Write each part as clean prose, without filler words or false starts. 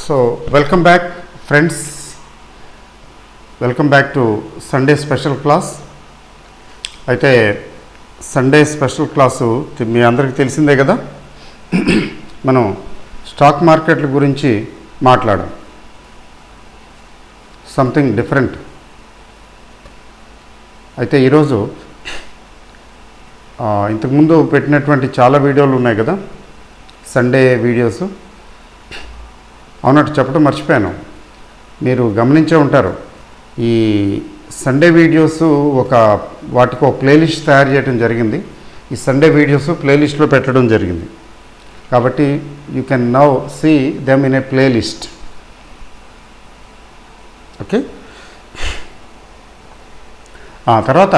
So welcome back friends, welcome back to Sunday special class. అయితే Sunday special class మీ అందరికీ తెలిసిందే కదా. మనం స్టాక్ మార్కెట్ల గురించి మాట్లాడాం, సంథింగ్ డిఫరెంట్. అయితే ఈరోజు ఇంతకుముందు పెట్టినటువంటి చాలా వీడియోలు ఉన్నాయి కదా, సండే వీడియోస్. అవునట్టు చెప్పడం మర్చిపోయాను, మీరు గమనించే ఉంటారు. ఈ సండే వీడియోస్ వాటికి ఒక ప్లేలిస్ట్ తయారు చేయడం జరిగింది. ఈ సండే వీడియోస్ ప్లేలిస్ట్లో పెట్టడం జరిగింది. కాబట్టి you can now see them in a playlist. Okay, తర్వాత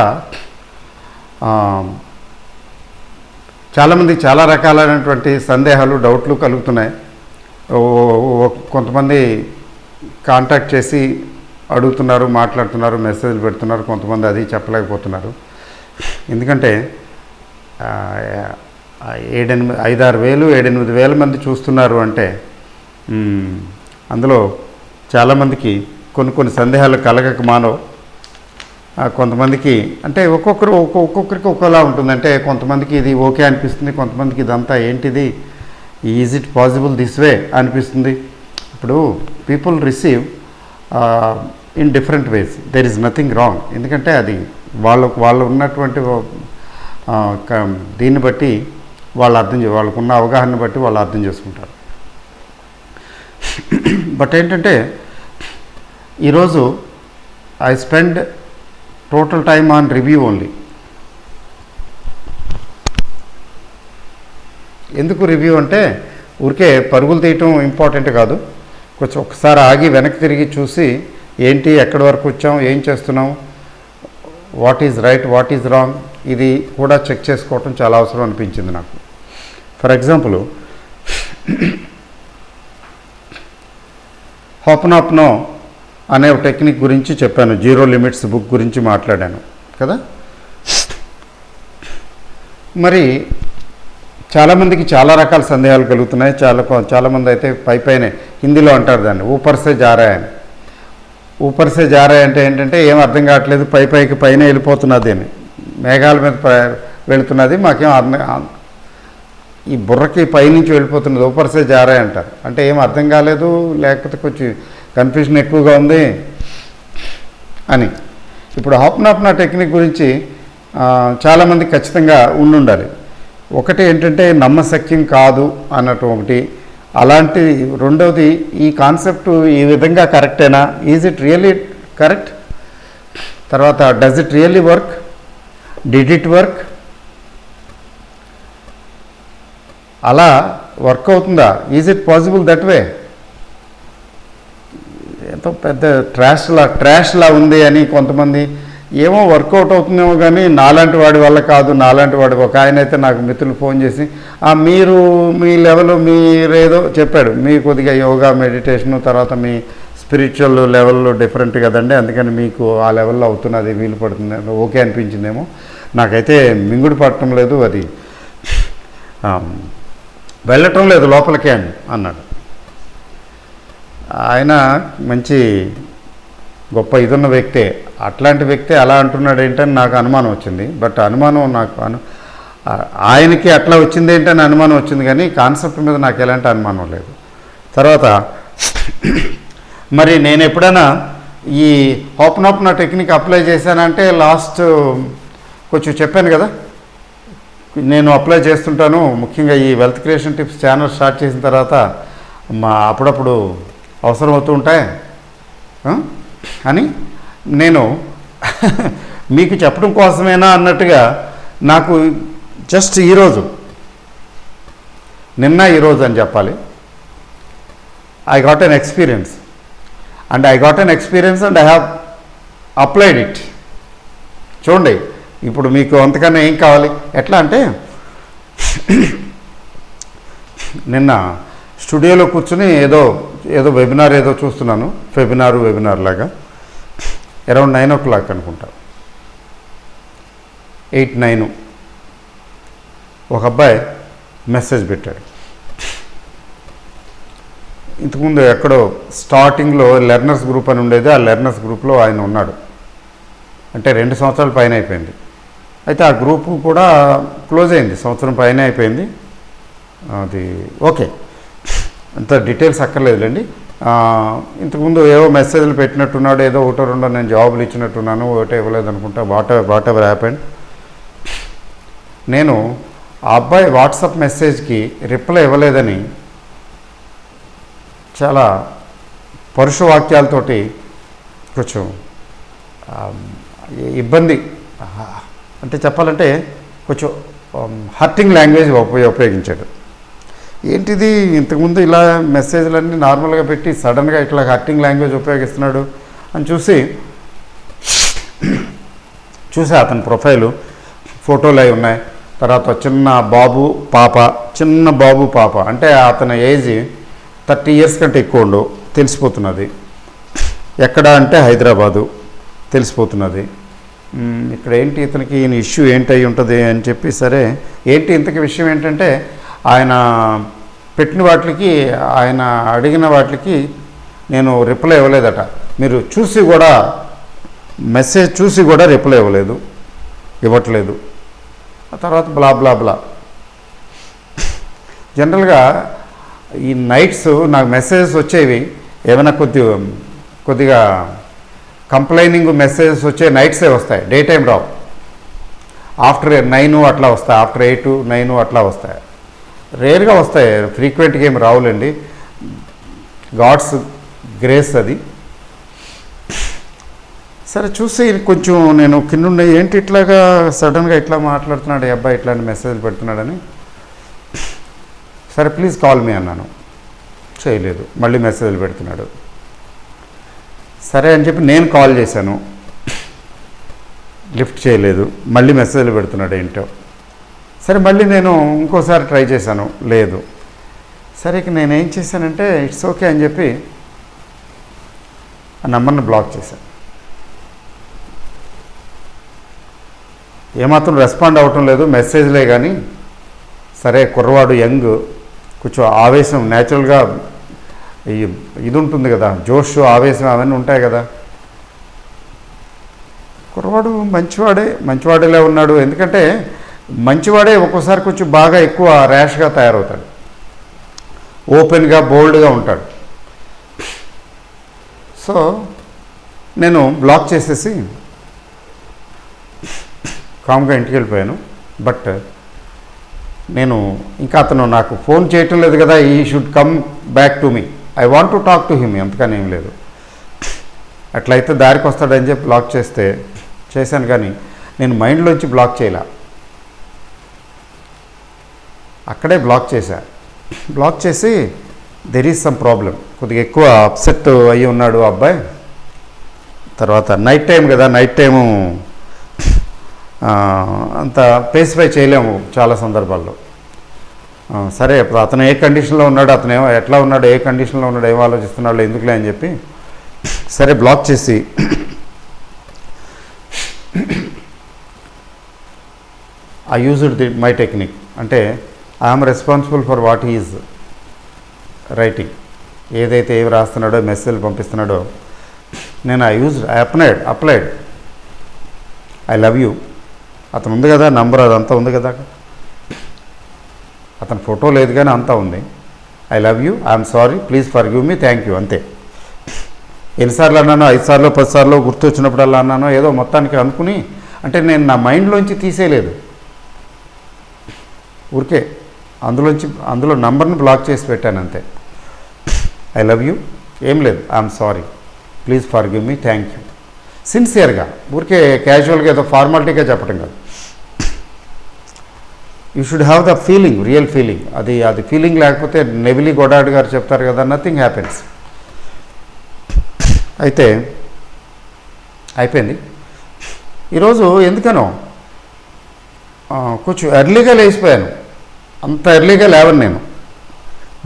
చాలామంది చాలా రకాలైనటువంటి సందేహాలు, డౌట్లు కలుగుతున్నాయి. కొంతమంది కాంటాక్ట్ చేసి అడుగుతున్నారు, మాట్లాడుతున్నారు, మెసేజ్లు పెడుతున్నారు. కొంతమంది అది చెప్పలేకపోతున్నారు. ఎందుకంటే 5-6 వేలు 7-8 వేల మంది చూస్తున్నారు అంటే అందులో చాలామందికి కొన్ని సందేహాలు కలగక మానవు. కొంతమందికి అంటే ఒక్కొక్కరికి ఒక్కోలా ఉంటుంది. అంటే కొంతమందికి ఇది ఓకే అనిపిస్తుంది, కొంతమందికి ఇదంతా ఏంటిది, is it possible this way అనిపిస్తుంది. ఇప్పుడు people receive in different ways. There is nothing wrong. ఎందుకంటే అది వాళ్ళు ఉన్నటువంటి దీన్ని బట్టి వాళ్ళకున్న అవగాహన బట్టి వాళ్ళు అర్థం చేసుకుంటారు. బట్ ఏంటంటే ఈరోజు I spend total time on review only. ఎందుకు రివ్యూ అంటే ఊరికే పరుగులు తీయటం ఇంపార్టెంట్ కాదు. కొంచెం ఒకసారి ఆగి వెనక్కి తిరిగి చూసి ఏంటి, ఎక్కడి వరకు వచ్చాం, ఏం చేస్తున్నాం, what is right, what is wrong, ఇది కూడా చెక్ చేసుకోవటం చాలా అవసరం అనిపించింది నాకు. ఫర్ ఎగ్జాంపుల్, హోపనాప్నో అనే ఒక టెక్నిక్ గురించి చెప్పాను, జీరో లిమిట్స్ బుక్ గురించి మాట్లాడాను కదా. మరి చాలామందికి చాలా రకాల సందేహాలు కలుగుతున్నాయి. చాలామంది అయితే పైనే హిందీలో అంటారు దాన్ని ఊపర్సే జారాయని. ఊపర్సే జారాయి అంటే ఏంటంటే ఏం అర్థం కావట్లేదు, పైన వెళ్ళిపోతున్నది అని, మేఘాల మీద వెళుతున్నది, మాకేం ఈ బుర్రకి పైనుంచి వెళ్ళిపోతున్నది, ఊపర్సే జారాయి అంటారు. అంటే ఏం అర్థం కాలేదు, లేకపోతే కొంచెం కన్ఫ్యూజన్ ఎక్కువగా ఉంది అని. ఇప్పుడు హోపనాప్నో టెక్నిక్ గురించి చాలామంది ఖచ్చితంగా ఉండాలి. ఒకటి ఏంటంటే నమ్మశక్యం కాదు అన్నట్టు ఒకటి, అలాంటి రెండవది ఈ కాన్సెప్ట్ ఈ విధంగా కరెక్టేనా, ఈజ్ ఇట్ రియల్లీ కరెక్ట్, తర్వాత does it really work, did it work, అలా వర్క్ అవుతుందా, is it possible that way. ఎంతో పెద్ద ట్రాష్లా ఉంది అని కొంతమంది, ఏమో వర్కౌట్ అవుతుందేమో కానీ నాలాంటి వాడి వల్ల కాదు, నాలాంటి వాడు. ఒక ఆయన అయితే నాకు మిత్రులు ఫోన్ చేసి, మీరు మీ లెవెల్ మీరేదో చెప్పాడు, మీ కొద్దిగా యోగా, మెడిటేషను, తర్వాత మీ స్పిరిచువల్ లెవెల్లో డిఫరెంట్ కదండి, అందుకని మీకు ఆ లెవెల్లో అవుతున్నది, వీలు పడుతుంది, ఓకే అనిపించిందేమో, నాకైతే మింగుడు పడటం లేదు, అది వెళ్ళటం లేదు లోపలికే అని అన్నాడు. ఆయన మంచి గొప్ప ఇదున్న వ్యక్తే. అట్లాంటి వ్యక్తి అలా అంటున్నాడు ఏంటని నాకు అనుమానం వచ్చింది. బట్ అనుమానం నాకు ఆయనకి అట్లా వచ్చింది ఏంటని అనుమానం వచ్చింది, కానీ కాన్సెప్ట్ మీద నాకు ఎలాంటి అనుమానం లేదు. తర్వాత మరి నేను ఎప్పుడైనా ఈ హోపనాప్నో టెక్నిక్ అప్లై చేశానంటే లాస్ట్ కొంచెం చెప్పాను కదా, నేను అప్లై చేస్తుంటాను. ముఖ్యంగా ఈ wealth creation tips channel start చేసిన తర్వాత అప్పుడప్పుడు అవసరం అవుతూ ఉంటాయి అని నేను మీకు చెప్పడం కోసమేనా అన్నట్టుగా నాకు జస్ట్ ఈరోజు ఈరోజు అని చెప్పాలి, I got an experience and I have applied it. చూడండి, ఇప్పుడు మీకు అంతకన్నా ఏం కావాలి. ఎట్లా అంటే నిన్న స్టూడియోలో కూర్చుని ఏదో వెబినార్ ఏదో చూస్తున్నాను, వెబినార్ లాగా. అరౌండ్ 9 o'clock అనుకుంటా, 8-9 ఒక అబ్బాయి మెసేజ్ పెట్టాడు. ఇంతకుముందు ఎక్కడో స్టార్టింగ్లో లెర్నర్స్ గ్రూప్ అని ఉండేది, ఆ లెర్నర్స్ గ్రూప్లో ఆయన ఉన్నాడు. అంటే 2 సంవత్సరాల పైన అయిపోయింది. అయితే ఆ గ్రూపు కూడా క్లోజ్ అయింది, సంవత్సరం పైన అయిపోయింది. అది ఓకే, అంత డీటెయిల్స్ అక్కర్లేదులేండి. ఇంతకుముందు ఏవో మెసేజ్లు పెట్టినట్టున్నాడు, ఏదో ఒకటో రెండో నేను జవాబులు ఇచ్చినట్టున్నాను, ఒకటే ఇవ్వలేదు అనుకుంటా. What ever happened. నేను ఆ అబ్బాయి వాట్సాప్ మెసేజ్కి రిప్లై ఇవ్వలేదని చాలా పరుష వాక్యాలతోటి కొంచెం ఇబ్బంది, అంటే చెప్పాలంటే కొంచెం హర్టింగ్ లాంగ్వేజ్ ఉపయోగించాడు. ఏంటిది, ఇంతకుముందు ఇలా మెసేజ్లన్నీ నార్మల్గా పెట్టి సడన్గా ఇట్లా హర్టింగ్ లాంగ్వేజ్ ఉపయోగిస్తున్నాడు అని చూసి అతని ప్రొఫైలు ఫోటోలు అవి ఉన్నాయి. తర్వాత చిన్న బాబు పాప అంటే అతని ఏజ్ 30 years కంటే ఎక్కువ ఉండవు, తెలిసిపోతున్నది. ఎక్కడ అంటే హైదరాబాదు, తెలిసిపోతున్నది. ఇక్కడ ఏంటి ఇతనికి ఇష్యూ ఏంటి అయి ఉంటుంది అని చెప్పి, సరే ఏంటి ఇంతకీ విషయం ఏంటంటే, ఆయన పెట్టిన వాటికి, ఆయన అడిగిన వాటికి నేను రిప్లై ఇవ్వలేదట. మీరు చూసి కూడా, మెసేజ్ చూసి కూడా రిప్లై ఇవ్వట్లేదు. ఆ తర్వాత బ్లా బ్లా బ్లా. జనరల్గా ఈ నైట్స్ నాకు మెసేజెస్ వచ్చేవి, ఏమైనా కొద్దిగా కంప్లైనింగ్ మెసేజెస్ వచ్చే నైట్సే వస్తాయి, డే టైం రావు. ఆఫ్టర్ 9 అట్లా వస్తాయి, ఆఫ్టర్ 8, 9 అట్లా వస్తాయి. రేర్గా వస్తాయి, ఫ్రీక్వెంట్గా ఏమి రావులేండి. గాడ్స్ గ్రేస్ అది. సరే చూసి కొంచెం నేను కింద ఏంటి ఇట్లాగా సడన్గా ఇట్లా మాట్లాడుతున్నాడు ఈ అబ్బాయి, ఇట్లాంటి మెసేజ్ పెడుతున్నాడని, సరే ప్లీజ్ కాల్ మీ అన్నాను. చేయలేదు, మళ్ళీ మెసేజ్లు పెడుతున్నాడు. సరే అని చెప్పి నేను కాల్ చేశాను, లిఫ్ట్ చేయలేదు, మళ్ళీ మెసేజ్లు పెడుతున్నాడు ఏంటో. సరే మళ్ళీ నేను ఇంకోసారి ట్రై చేశాను, లేదు. సరే ఇక నేనేం చేశానంటే ఇట్స్ ఓకే అని చెప్పి ఆ నెంబర్ని బ్లాక్ చేశాను. ఏమాత్రం రెస్పాండ్ అవ్వటం లేదు, మెసేజ్లే కానీ. సరే కుర్రవాడు, యంగ్, కొంచెం ఆవేశం, న్యాచురల్గా ఇది ఉంటుంది కదా, జోష్, ఆవేశం అవన్నీ ఉంటాయి కదా. కుర్రవాడు మంచివాడేలా ఉన్నాడు. ఎందుకంటే మంచివాడే ఒక్కోసారి కొంచెం బాగా ఎక్కువ ర్యాష్గా తయారవుతాడు, ఓపెన్గా బోల్డ్గా ఉంటాడు. సో నేను బ్లాక్ చేసేసి కామ్గా ఇంటికి వెళ్ళిపోయాను. బట్ నేను ఇంకా అతను నాకు ఫోన్ చేయటం లేదు కదా, ఈ should come back to me, I want to talk to him, ఎంతకని ఏం లేదు. అట్లయితే దారికి వస్తాడని చెప్పి బ్లాక్ చేశాను, కానీ నేను మైండ్లోంచి బ్లాక్ చేయలే, అక్కడే బ్లాక్ చేసి దెర్ ఈజ్ సమ్ ప్రాబ్లం, కొద్దిగా ఎక్కువ అప్సెట్ అయ్యి ఉన్నాడు ఆ అబ్బాయి. తర్వాత నైట్ టైం కదా, నైట్ టైము అంత పేసిఫై చేయలేము చాలా సందర్భాల్లో. సరే ఇప్పుడు అతను ఏ కండిషన్లో ఉన్నాడు, అతను ఎట్లా ఉన్నాడు, ఏ కండిషన్లో ఉన్నాడు, ఏం ఆలోచిస్తున్నాడు, ఎందుకులే అని చెప్పి సరే బ్లాక్ చేసి ఐ యూజ్డ్ మై టెక్నిక్. అంటే I'm responsible for what is writing, ఏదైతే ఏమి రాస్తున్నాడో, మెసేజ్ పంపిస్తున్నాడో, నేను అప్లైడ్ ఐ లవ్ యూ. అతను ఉంది కదా నంబర్, అదంతా ఉంది కదా, అతని ఫోటో లేదు కానీ అంతా ఉంది. I love you, I'm sorry, please forgive me, thank you, అంతే. ఎన్నిసార్లు అన్నానో, 5 సార్లు 10 సార్లు గుర్తొచ్చినప్పుడల్లా అన్నానో, ఏదో మొత్తానికి అనుకుని, అంటే నేను నా మైండ్లోంచి తీసేయలేదు, ఊరికే అందులో నంబర్ని బ్లాక్ చేసి పెట్టాను అంతే. ఐ లవ్ యూ, ఏం లేదు, I'm sorry, please forgive me, thank you. సిన్సియర్గా, ఊరికే క్యాజువల్గా ఏదో ఫార్మాలిటీగా చెప్పడం కాదు. You should have the feeling, real feeling. అది ఫీలింగ్ లేకపోతే నెవిలీ గొడాడ్ గారు చెప్తారు కదా, నథింగ్ హ్యాపెన్స్. అయితే అయిపోయింది. ఈరోజు ఎందుకనో కొంచెం ఎర్లీగా లేచిపోయాను. అంత ఎర్లీగా లేవను నేను,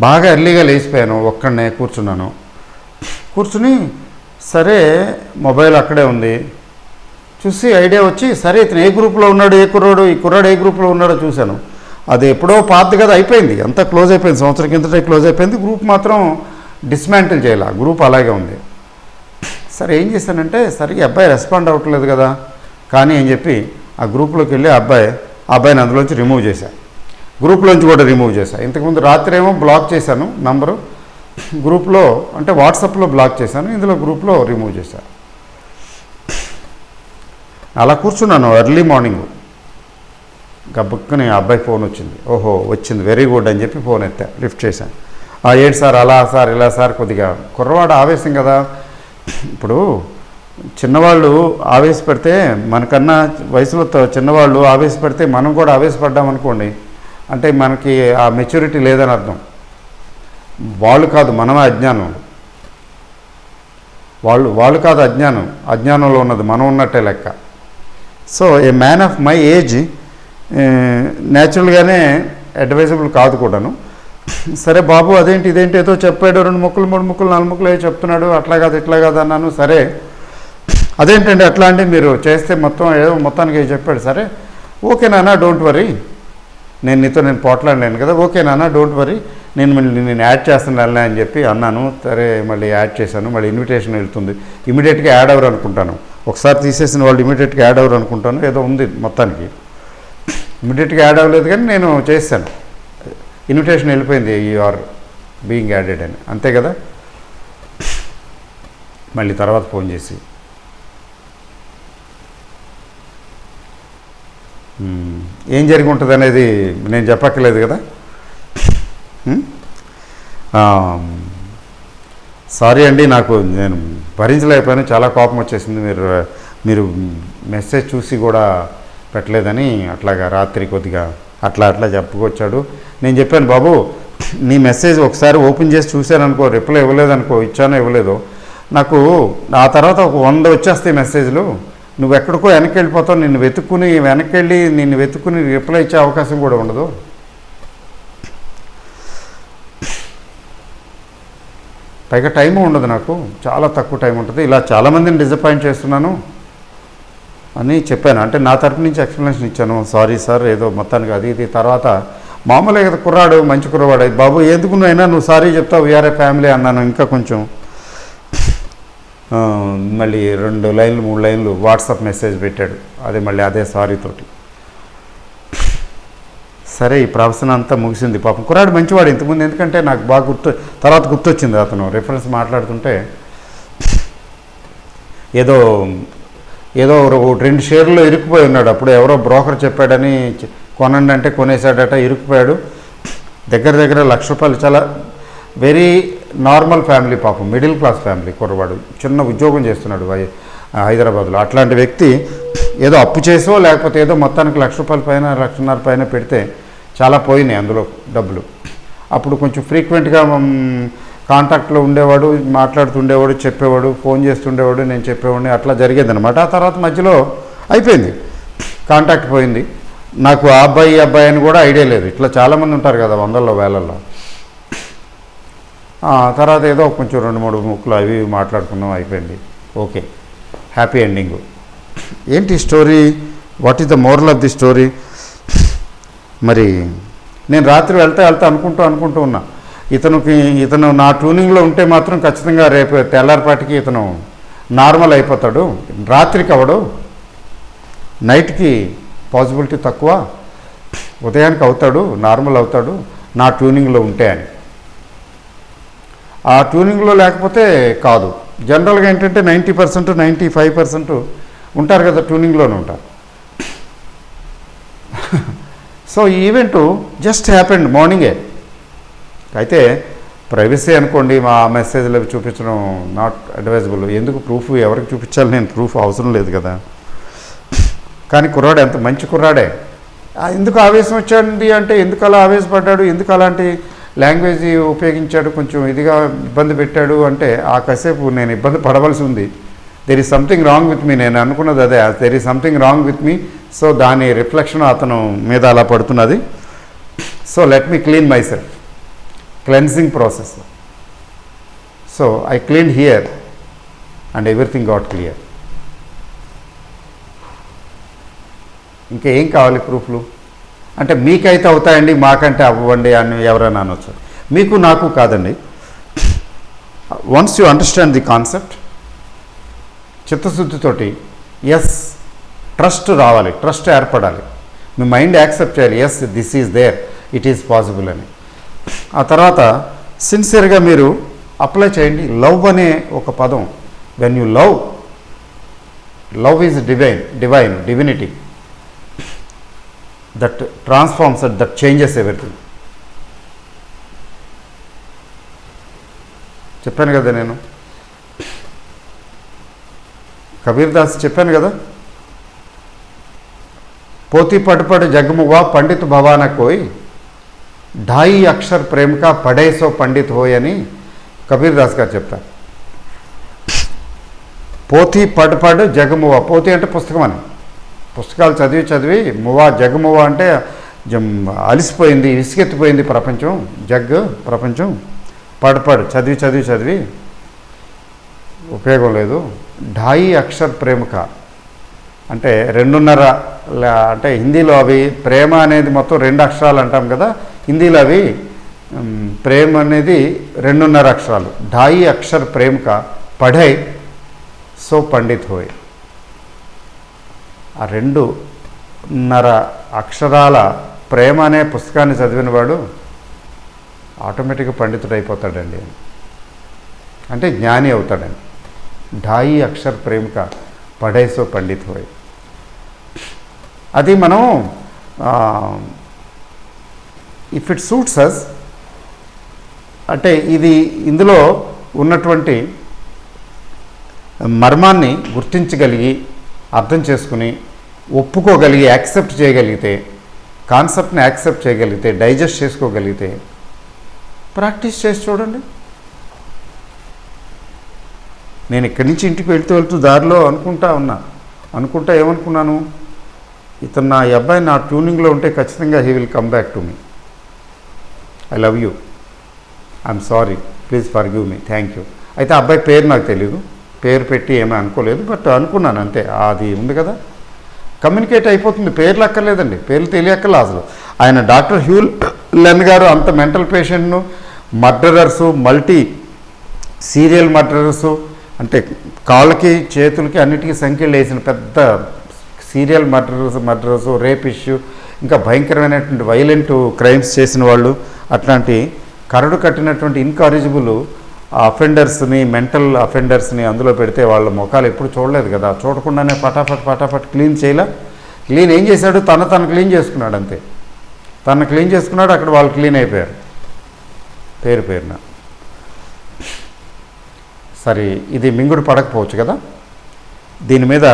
బాగా ఎర్లీగా లేచిపోయాను. ఒక్కడనే కూర్చుని సరే మొబైల్ అక్కడే ఉంది, చూసి ఐడియా వచ్చి, సరే ఇతను ఏ గ్రూప్లో ఉన్నాడు, ఈ కుర్రాడు ఏ గ్రూప్లో ఉన్నాడో చూశాను. అది ఎప్పుడో పాత కదా, అయిపోయింది, అంతా క్లోజ్ అయిపోయింది, సంవత్సరం కిందటే క్లోజ్ అయిపోయింది. గ్రూప్ మాత్రం డిస్మాంటిల్ చేయాలి, ఆ గ్రూప్ అలాగే ఉంది. సరే ఏం చేశానంటే, సరే ఈ అబ్బాయి రెస్పాండ్ అవ్వట్లేదు కదా కానీ అని చెప్పి ఆ గ్రూప్లోకి వెళ్ళి ఆ అబ్బాయిని అందులోంచి రిమూవ్ చేశాను, గ్రూప్లోంచి కూడా రిమూవ్ చేశాను. ఇంతకుముందు రాత్రి ఏమో బ్లాక్ చేశాను నంబరు, గ్రూప్లో అంటే వాట్సాప్లో బ్లాక్ చేశాను, ఇందులో గ్రూప్లో రిమూవ్ చేశాను. అలా కూర్చున్నాను ఎర్లీ మార్నింగ్, గబ్బుక్కుని ఆ అబ్బాయి ఫోన్ వచ్చింది. ఓహో వచ్చింది, వెరీ గుడ్ అని చెప్పి ఫోన్ ఎత్తా, లిఫ్ట్ చేశాను. ఏంటి సార్ అలా సార్ ఇలా సార్, కొద్దిగా కుర్రవాడు ఆవేశం కదా, ఇప్పుడు చిన్నవాళ్ళు ఆవేశపడితే మనకన్నా వయసులో చిన్నవాళ్ళు ఆవేశపడితే మనం కూడా ఆవేశపడ్డామనుకోండి అంటే మనకి ఆ మెచ్యూరిటీ లేదని అర్థం. వాళ్ళు కాదు మనమే అజ్ఞానం, వాళ్ళు కాదు అజ్ఞానంలో ఉన్నది మనం ఉన్నట్టే లెక్క. So a man of my age న్యాచురల్గానే అడ్వైజబుల్ కాదు కూడాను. సరే బాబు అదేంటి ఇదేంటి ఏదో చెప్పాడు, 2 ముక్కలు 3 ముక్కలు 4 ముక్కలు ఏదో చెప్తున్నాడు, అట్లా కాదు ఇట్లా కాదు అన్నాను. సరే అదేంటండి అట్లా అండి మీరు చేస్తే మొత్తానికి చెప్పాడు. సరే ఓకే నాన్న డోంట్ వరీ, నేను పోట్లాడలేను కదా, ఓకే నాన్న డోంట్ వరీ, నేను యాడ్ చేస్తున్నాను అని చెప్పి అన్నాను. సరే మళ్ళీ యాడ్ చేశాను, మళ్ళీ ఇన్విటేషన్ వెళ్తుంది, ఇమీడియట్గా యాడ్ అవ్వరు అనుకుంటాను, ఒకసారి తీసేసిన వాళ్ళు ఇమీడియట్గా యాడ్ అవ్వరు అనుకుంటాను, ఏదో ఉంది మొత్తానికి ఇమీడియట్గా యాడ్ అవ్వలేదు కానీ నేను చేశాను, ఇన్విటేషన్ వెళ్ళిపోయింది యూ ఆర్ బీయింగ్ యాడెడ్ అని, అంతే కదా. మళ్ళీ తర్వాత ఫోన్ చేసి ఏం జరిగి ఉంటుంది అనేది నేను చెప్పక్కర్లేదు కదా, సారీ అండి నాకు నేను భరించలేకపోయాను, చాలా కోపం వచ్చేసింది, మీరు మెసేజ్ చూసి కూడా పెట్టలేదని అట్లాగా రాత్రి కొద్దిగా అట్లా చెప్పుకొచ్చాడు. నేను చెప్పాను బాబు నీ మెసేజ్ ఒకసారి ఓపెన్ చేసి చూశాను అనుకో, రిప్లై ఇవ్వలేదనుకో, ఇచ్చానో ఇవ్వలేదో, నాకు ఆ తర్వాత ఒక 100 వచ్చేస్తాయి మెసేజ్లు, నువ్వు ఎక్కడికో వెనక్కి వెళ్ళిపోతావు, నిన్ను వెతుక్కుని రిప్లై ఇచ్చే అవకాశం కూడా ఉండదు. పైగా టైము ఉండదు, నాకు చాలా తక్కువ టైం ఉంటుంది, ఇలా చాలామందిని డిసప్పాయింట్ చేస్తున్నాను అని చెప్పాను. అంటే నా తరపు నుంచి ఎక్స్ప్లెనేషన్ ఇచ్చాను, సారీ సార్ ఏదో మొత్తానికి అది ఇది. తర్వాత మామూలుగా కుర్రాడు మంచి కుర్రవాడు, బాబు ఎందుకు నువ్వు సారీ చెప్తావు, వీఆర్ఏ ఫ్యామిలీ అన్నాను. ఇంకా కొంచెం మళ్ళీ 2 లైన్లు 3 లైన్లు వాట్సాప్ మెసేజ్ పెట్టాడు, అదే సారీ తోటి. సరే ఈ ప్రవసన అంతా ముగిసింది. పాపం కుర్రాడు మంచివాడు ఇంతకుముందు, ఎందుకంటే నాకు బాగా తర్వాత గుర్తొచ్చింది, అతను రిఫరెన్స్ మాట్లాడుతుంటే ఏదో 2 షేర్లు ఇరుక్కుపోయి ఉన్నాడు, అప్పుడు ఎవరో బ్రోకర్ చెప్పాడని కొనండి అంటే కొనేసాడట, ఇరుక్కుపోయాడు. దగ్గర ₹1,00,000, చాలా వెరీ నార్మల్ ఫ్యామిలీ, పాపం మిడిల్ క్లాస్ ఫ్యామిలీ, కుర్రవాడు చిన్న ఉద్యోగం చేస్తున్నాడు హైదరాబాద్లో. అట్లాంటి వ్యక్తి ఏదో అప్పు చేసో లేకపోతే ఏదో మొత్తానికి ₹1,00,000 పైన ₹1,50,000 పైన పెడితే చాలా పోయినాయి అందులో డబ్బులు. అప్పుడు కొంచెం ఫ్రీక్వెంట్గా కాంటాక్ట్లో ఉండేవాడు, మాట్లాడుతుండేవాడు, చెప్పేవాడు, ఫోన్ చేస్తుండేవాడు, నేను చెప్పేవాడిని, అట్లా జరిగేది అనమాట. ఆ తర్వాత మధ్యలో అయిపోయింది, కాంటాక్ట్ పోయింది. నాకు ఆ అబ్బాయి అని కూడా ఐడియా లేదు, ఇట్లా చాలామంది ఉంటారు కదా వందల్లో వేలల్లో. తర్వాత ఏదో కొంచెం 2-3 ముక్కలు అవి మాట్లాడుకున్నాం, అయిపోయింది, ఓకే, హ్యాపీ ఎండింగు. ఏంటి story, what is the moral of the story? మరి నేను రాత్రి వెళ్తే అనుకుంటూ ఉన్నా, ఇతను నా ట్యూనింగ్లో ఉంటే మాత్రం ఖచ్చితంగా రేపు తెల్లారిపాటికి ఇతను నార్మల్ అయిపోతాడు, రాత్రికి అవడు, నైట్కి పాసిబిలిటీ తక్కువ, ఉదయానికి అవుతాడు, నార్మల్ అవుతాడు నా ట్యూనింగ్లో ఉంటే అని. ఆ ట్యూనింగ్లో లేకపోతే కాదు. జనరల్గా ఏంటంటే 90% 95% ఉంటారు కదా ట్యూనింగ్లోనే ఉంటారు. సో ఈ ఈవెంట్ జస్ట్ హ్యాపెండ్ మార్నింగే. అయితే ప్రైవసీ అనుకోండి, మా మెసేజ్లు చూపించడం నాట్ అడ్వైజబుల్. ఎందుకు ప్రూఫ్ ఎవరికి చూపించాలి, నేను ప్రూఫ్ అవసరం లేదు కదా. కానీ కుర్రాడు ఎంత మంచి కుర్రాడే. ఎందుకు ఆవేశం వచ్చాడు అంటే, ఎందుకు అలా ఆవేశపడ్డాడు, ఎందుకు అలాంటి లాంగ్వేజ్ ఉపయోగించాడు, కొంచెం ఇదిగా ఇబ్బంది పెట్టాడు అంటే, ఆ కాసేపు నేను ఇబ్బంది పడవలసి ఉంది. There is something wrong with me, నేను అనుకున్నది అదే, there is something wrong with me. So దాని రిఫ్లెక్షన్ అతను మీద అలా పడుతున్నది. So let me clean myself, cleansing process. So I clean here and everything got clear. ఇంకా ఏం కావాలి ప్రూఫ్లు అంటే, మీకైతే అవుతాయండి, మాకంటే అవ్వండి అని ఎవరైనా అనొచ్చు. మీకు నాకు కాదండి, once you understand the concept, చిత్తశుద్ధితోటి ఎస్ ట్రస్ట్ రావాలి, ట్రస్ట్ ఏర్పడాలి, మీ మైండ్ యాక్సెప్ట్ చేయాలి, yes this is there, it is possible అని. ఆ తర్వాత సిన్సియర్గా మీరు అప్లై చేయండి. లవ్ అనే ఒక పదం, when you love is divinity that transforms, that changes everything. చెప్పాను కదా నేను, కబీర్ దాస్ చెప్పాను కదా, పోతి పటుపడు జగమువా పండిత్ భవాన కోయ్, ఢాయి అక్షర్ ప్రేమకా పడేసో పండిత్ హోయ్ అని కబీర్ దాస్ గారు చెప్తారు. పోతి పటుపడు జగమువా, పోతి అంటే పుస్తకం అని, పుస్తకాలు చదివి చదివి, మువా జగమువా అంటే అలిసిపోయింది, విసిగెత్తిపోయింది ప్రపంచం, ప్రపంచం, పడుపడు చదివి చదివి చదివి ఉపయోగం లేదు. ఢాయి అక్షర్ ప్రేమక అంటే 2.5, అంటే హిందీలో అవి ప్రేమ అనేది మొత్తం 2 అక్షరాలు అంటాం కదా, హిందీలో అవి ప్రేమ అనేది 2.5 అక్షరాలు. ఢాయి అక్షర్ ప్రేమక పఢై సో పండిత్ హోయ్. ఆ 2.5 అక్షరాల ప్రేమ అనే పుస్తకాన్ని చదివిన వాడు ఆటోమేటిక్గా పండితుడు అయిపోతాడండి, అంటే జ్ఞాని అవుతాడండి. ఢాయి అక్షర్ ప్రేమక పఢైసో పండిత్ హోయ్. అది మనం ఇఫ్ ఇట్ సూట్స్ అస్, అంటే ఇది ఇందులో ఉన్నటువంటి మర్మాన్ని గుర్తించగలిగి, అర్థం చేసుకుని, ఒప్పుకోగలిగి, యాక్సెప్ట్ చేయగలిగితే, కాన్సెప్ట్ని యాక్సెప్ట్ చేయగలిగితే, డైజెస్ట్ చేసుకోగలిగితే ప్రాక్టీస్ చేసి చూడండి. నేను ఇక్కడి నుంచి ఇంటికి వెళ్తూ దారిలో అనుకుంటా ఏమనుకున్నాను, ఇతను నా అబ్బాయి నా ట్యూనింగ్లో ఉంటే ఖచ్చితంగా he will come back to me, I love you, I'm sorry, please forgive me, thank you. అయితే అబ్బాయి పేరు నాకు తెలియదు, పేరు పెట్టి ఏమీ అనుకోలేదు, బట్ అనుకున్నాను అంతే. అది ఉంది కదా, కమ్యూనికేట్ అయిపోతుంది, పేర్లు అక్కర్లేదండి, పేర్లు తెలియక్కర్లేదు అసలు. ఆయన డాక్టర్ హ్యూల్ లెన్ గారు అంత మెంటల్ పేషెంట్ను, మర్డరర్సు, మల్టీ సీరియల్ మర్డరర్సు, అంటే కాళ్ళకి చేతులకి అన్నిటికీ సంఖ్యలు వేసిన పెద్ద సీరియల్ మర్డరర్స్, రేపిష్, ఇంకా భయంకరమైనటువంటి వైలెంట్ క్రైమ్స్ చేసిన వాళ్ళు, అట్లాంటి కరడు కట్టినటువంటి ఇన్కారిజిబుల్ అఫెండర్స్ని, మెంటల్ అఫెండర్స్ని అందులో పెడితే వాళ్ళ ముఖాలు ఎప్పుడు చూడలేదు కదా, చూడకుండానే పటాపట్ క్లీన్ ఏం చేశాడు, తను క్లీన్ చేసుకున్నాడు అంతే, తను క్లీన్ చేసుకున్నాడు, అక్కడ వాళ్ళు క్లీన్ అయిపోయారు పేరున. సరే, ఇది మింగుడు పడకపోవచ్చు కదా, దీని మీద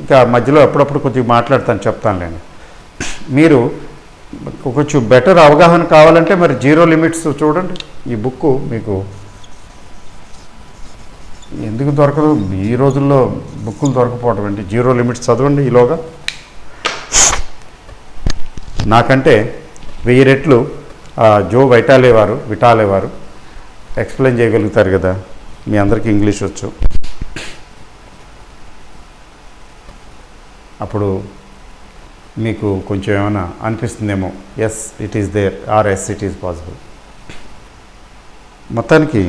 ఇంకా మధ్యలో ఎప్పుడప్పుడు కొద్దిగా మాట్లాడతాను, చెప్తానులేండి. మీరు కొంచెం బెటర్ అవగాహన కావాలంటే మరి జీరో లిమిట్స్ చూడండి. ఈ బుక్ మీకు ఎందుకు దొరకదు, ఈ రోజుల్లో బుక్కులు దొరకపోవడం ఏంటి, జీరో లిమిట్స్ చదవండి ఈలోగా. నాకంటే 1000 రెట్లు జో విటాలే వారు ఎక్స్ప్లెయిన్ చేయగలుగుతారు కదా, మీ అందరికీ ఇంగ్లీష్ వచ్చు, అప్పుడు మీకు కొంచెం ఏమైనా అనిపిస్తుందేమో, yes it is there or yes it is possible. మొత్తానికి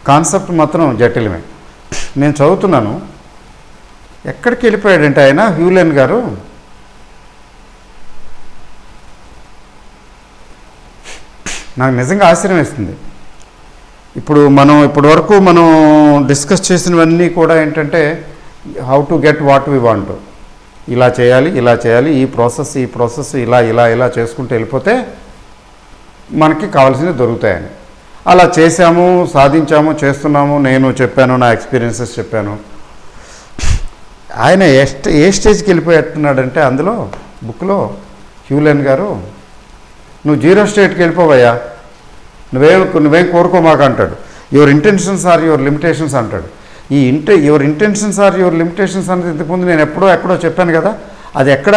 కాన్సెప్ట్ మాత్రం జటిలమే. నేను చదువుతున్నాను, ఎక్కడికి వెళ్ళిపోయాడంటే ఆయన హ్యూలెన్ గారు, నాకు నిజంగా ఆశ్చర్యం వేస్తుంది. ఇప్పటివరకు మనం డిస్కస్ చేసినవన్నీ కూడా ఏంటంటే how to get what we want, ఇలా చేయాలి, ఈ ప్రాసెస్ ఇలా చేసుకుంటూ వెళ్ళిపోతే మనకి కావాల్సినవి దొరుకుతాయని. అలా చేశాము, సాధించాము, చేస్తున్నాము. నేను చెప్పాను, నా ఎక్స్పీరియన్సెస్ చెప్పాను. ఆయన ఏ స్టేజ్కి వెళ్ళిపోయేట్టున్నాడంటే అందులో బుక్లో హ్యూలెన్ గారు, నువ్వు జీరో స్టేట్కి వెళ్ళిపోవయ్యా, నువ్వేం కోరుకోమాక అంటాడు. Your intentions are your limitations అంటాడు. ఈ your intentions are your limitations అనేది ఇంతకుముందు నేను ఎక్కడో చెప్పాను కదా, అది ఎక్కడ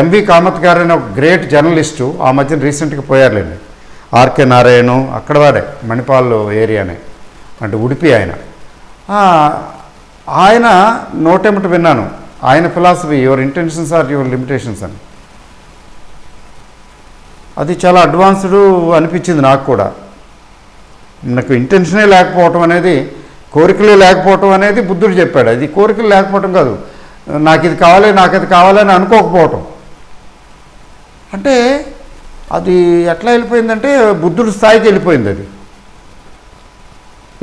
ఎంవి కామత్ గారు అనే ఒక గ్రేట్ జర్నలిస్టు ఆ మధ్యన రీసెంట్గా పోయారులేండి, ఆర్కే నారాయణ, అక్కడ వాడే, మణిపాల్ ఏరియానే, అంటే ఉడిపి ఆయన నోటెమట విన్నాను, ఆయన philosophy your intentions are your limitations అని. అది చాలా అడ్వాన్స్డ్ అనిపించింది నాకు కూడా. నాకు ఇంటెన్షనే లేకపోవటం అనేది, కోరికలే లేకపోవటం అనేది బుద్ధుడు చెప్పాడు. అది కోరికలు లేకపోవటం కాదు, నాకు ఇది కావాలి నాకు అది కావాలని అనుకోకపోవటం. అంటే అది ఎట్లా వెళ్ళిపోయిందంటే బుద్ధుడి స్థాయికి వెళ్ళిపోయింది అది,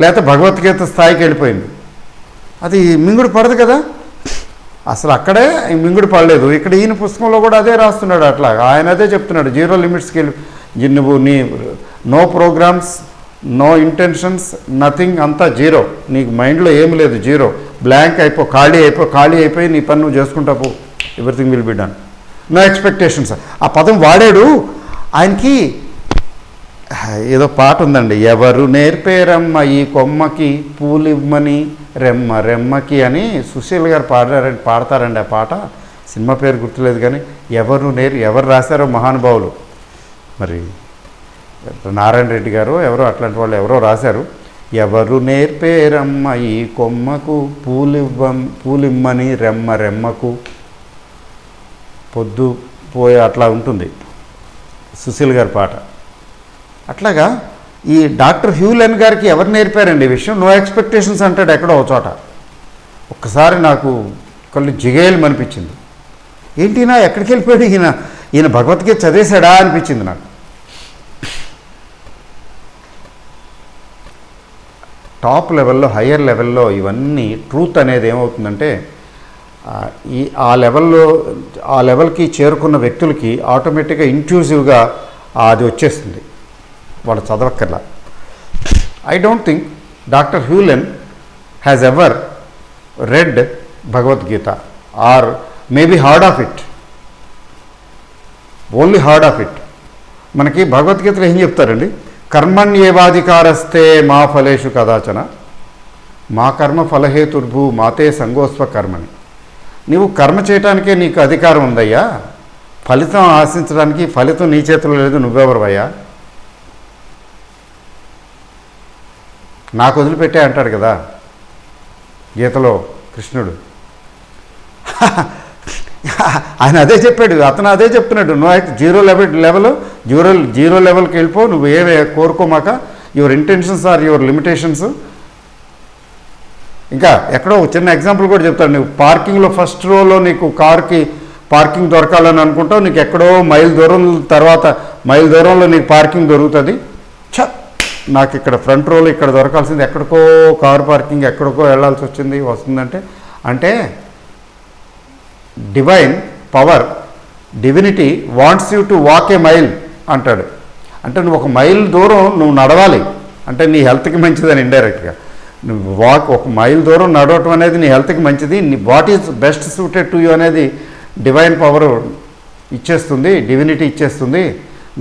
లేకపోతే భగవద్గీత స్థాయికి వెళ్ళిపోయింది. అది మింగుడు పడదు కదా, అసలు అక్కడే మింగుడు పడలేదు. ఇక్కడ ఈయన పుస్తకంలో కూడా అదే రాస్తున్నాడు. అట్లా ఆయన అదే చెప్తున్నాడు, జీరో లిమిట్స్కి వెళ్ళి నువ్వు నీ no programs, no intentions, nothing, అంతా జీరో. నీకు మైండ్లో ఏమి లేదు, జీరో, బ్లాంక్ ఖాళీ అయిపోయి నీ పని నువ్వు చేసుకుంటా పో, everything will be done, no expectations. ఆ పదం వాడాడు. ఆయనకి ఏదో పాట ఉందండి, ఎవరు నేర్పేరమ్మ ఈ కొమ్మకి పూలిమ్మని రెమ్మ రెమ్మకి అని సుశీల్ గారు పాడతారండి. ఆ పాట సినిమా పేరు గుర్తులేదు కానీ ఎవరు రాశారో మహానుభావులు, మరి నారాయణ రెడ్డి గారు ఎవరో అట్లాంటి వాళ్ళు ఎవరో రాశారు, ఎవరు నేర్పేరమ్మ ఈ కొమ్మకు పూలిమ్మని రెమ్మ రెమ్మకు, పొద్దు పోయే అట్లా ఉంటుంది సుశీల్ గారి పాట. అట్లాగా ఈ డాక్టర్ హ్యూలెన్ గారికి ఎవరు నేర్పారండి ఈ విషయం? నో ఎక్స్పెక్టేషన్స్ అంటాడు ఎక్కడో ఒక చోట. ఒక్కసారి నాకు కళ్ళు జిగేయలు అనిపించింది. ఏంటినా ఎక్కడికి వెళ్ళిపోయాడు ఈయన భగవద్గీత చదివేశాడా అనిపించింది నాకు. టాప్ లెవెల్లో, హయ్యర్ లెవెల్లో ఇవన్నీ ట్రూత్ అనేది ఏమవుతుందంటే ఆ లెవెల్కి చేరుకున్న వ్యక్తులకి ఆటోమేటిక్గా ఇంట్యూజివ్గా అది వచ్చేస్తుంది, వాళ్ళు చదవక్కర్లా. I don't think doctor Hulen has ever read Bhagavad Gita or maybe heard of it, only heard of it. మనకి భగవద్గీతలో ఏం చెప్తారండి? కర్మణ్యేవాధికారస్తే మా ఫలేషు కదాచన మా కర్మ ఫలహేతుర్భూ మాతే సంగోస్వ కర్మని. నీవు కర్మ చేయటానికే నీకు అధికారం ఉందయ్యా, ఫలితం ఆశించడానికి ఫలితం నీ చేతిలో లేదు, నువ్వెవరవయ్యా, నాకు వదిలిపెట్టే అంటాడు కదా గీతలో కృష్ణుడు. ఆయన అదే చెప్పాడు, అతను అదే చెప్తున్నాడు. నువ్వు జీరో లెవెల్కి వెళ్ళిపో, నువ్వు ఏవే కోరుకోమాక, your intentions are your limitations. ఇంకా ఎక్కడో చిన్న ఎగ్జాంపుల్ కూడా చెప్తాడు. నువ్వు పార్కింగ్లో ఫస్ట్ రోలో నీకు కార్కి పార్కింగ్ దొరకాలని అనుకుంటావు, నీకు ఎక్కడో మైల్ దూరంలో నీకు పార్కింగ్ దొరుకుతుంది. నాకు ఇక్కడ ఫ్రంట్ రోలో ఇక్కడ దొరకాల్సింది, ఎక్కడికో కారు పార్కింగ్ ఎక్కడికో వెళ్ళాల్సి వస్తుందంటే divine power, divinity wants you to walk A mile అంటాడు. అంటే నువ్వు ఒక మైల్ దూరం నువ్వు నడవాలి అంటే నీ హెల్త్కి మంచిదని ఇండైరెక్ట్గా. నువ్వు ఒక మైల్ దూరం నడవటం అనేది నీ హెల్త్కి మంచిది. What is best suited to you అనేది డివైన్ పవర్ ఇచ్చేస్తుంది, డివినిటీ ఇచ్చేస్తుంది.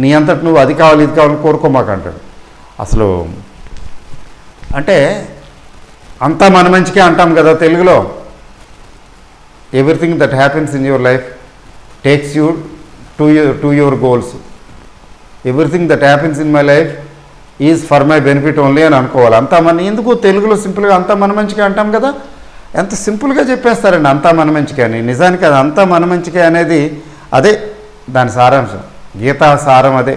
నీ అంతటి నువ్వు అది కావాలి ఇది కావాలని కోరుకోమాక అంటాడు. అసలు అంటే అంతా మన మంచికే అంటాం కదా తెలుగులో. Everything that happens in your life takes you to your goals. Everything that happens in my life is for my benefit only అని అనుకోవాలి. అంతా మన ఎందుకు తెలుగులో సింపుల్గా అంతా మన మంచిగా అంటాం కదా, ఎంత సింపుల్గా చెప్పేస్తారండి అంతా మన మంచికే అని. నిజానికి అది అంతా మన మంచికే అనేది అదే దాని సారాంశం, గీతా సారం అదే.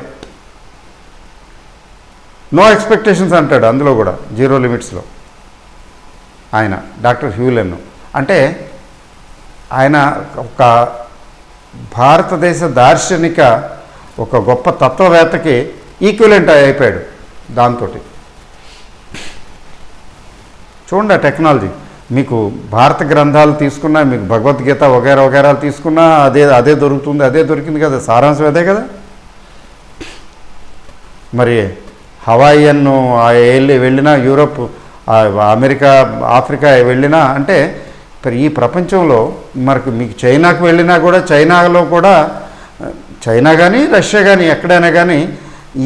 నో ఎక్స్పెక్టేషన్స్ అంటాడు అందులో కూడా, జీరో లిమిట్స్లో ఆయన డాక్టర్ హ్యూలెన్. అంటే ఆయన ఒక భారతదేశ దార్శనిక, ఒక గొప్ప తత్వవేత్తకి ఈక్వలెంట్ అయిపోయాడు దాంతో. చూడండి ఆ టెక్నాలజీ. మీకు భారత గ్రంథాలు తీసుకున్నా, మీకు భగవద్గీత వగేరాలు తీసుకున్నా అదే దొరుకుతుంది, అదే దొరికింది కదా, సారాంశం అదే కదా. మరి హవాయియన్ వెళ్ళినా, యూరోప్, అమెరికా, ఆఫ్రికా వెళ్ళినా, అంటే మరి ఈ ప్రపంచంలో మీకు చైనాకు వెళ్ళినా కూడా, చైనాలో కూడా, చైనా కానీ రష్యా కానీ ఎక్కడైనా కానీ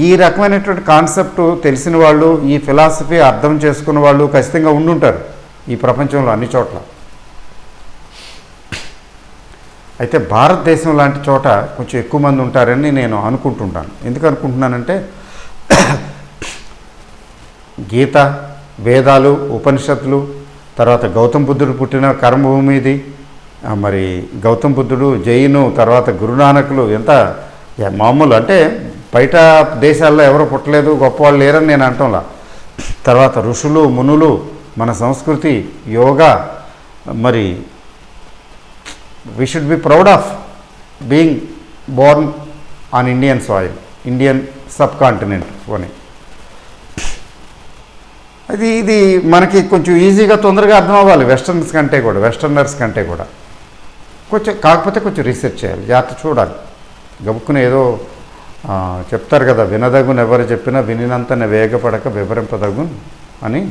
ఈ రకమైనటువంటి కాన్సెప్ట్ తెలిసిన వాళ్ళు, ఈ ఫిలాసఫీ అర్థం చేసుకున్న వాళ్ళు ఖచ్చితంగా ఉండుంటారు ఈ ప్రపంచంలో అన్ని చోట్ల. అయితే భారతదేశం లాంటి చోట కొంచెం ఎక్కువ మంది ఉంటారని నేను అనుకుంటుంటాను. ఎందుకు అనుకుంటున్నానంటే గీత, వేదాలు, ఉపనిషత్తులు, తర్వాత గౌతమ బుద్ధుడు పుట్టిన కర్మభూమి ఇది. మరి గౌతమ బుద్ధుడు, జైను, తర్వాత గురునానకులు ఎంత మామూలు అంటే బయట దేశాల్లో ఎవరు పుట్టలేదు, గొప్పవాళ్ళు లేరని నేను అంటంలా. తర్వాత ఋషులు, మునులు, మన సంస్కృతి, యోగా, మరి we should be proud of being Born on Indian soil, Indian sub continent అని. ఇది మనకి కొంచెం ఈజీగా తొందరగా అర్థం అవ్వాలి, వెస్టర్నర్స్ కంటే కూడా కొంచెం. కాకపోతే కొంచెం రీసెర్చ్ చేయాలి, జాగ్రత్త చూడాలి. గబుక్కుని ఏదో చెప్తారు కదా, వినదగును ఎవరు చెప్పినా వినినంతనే వేగపడక వివరింపదగును అని.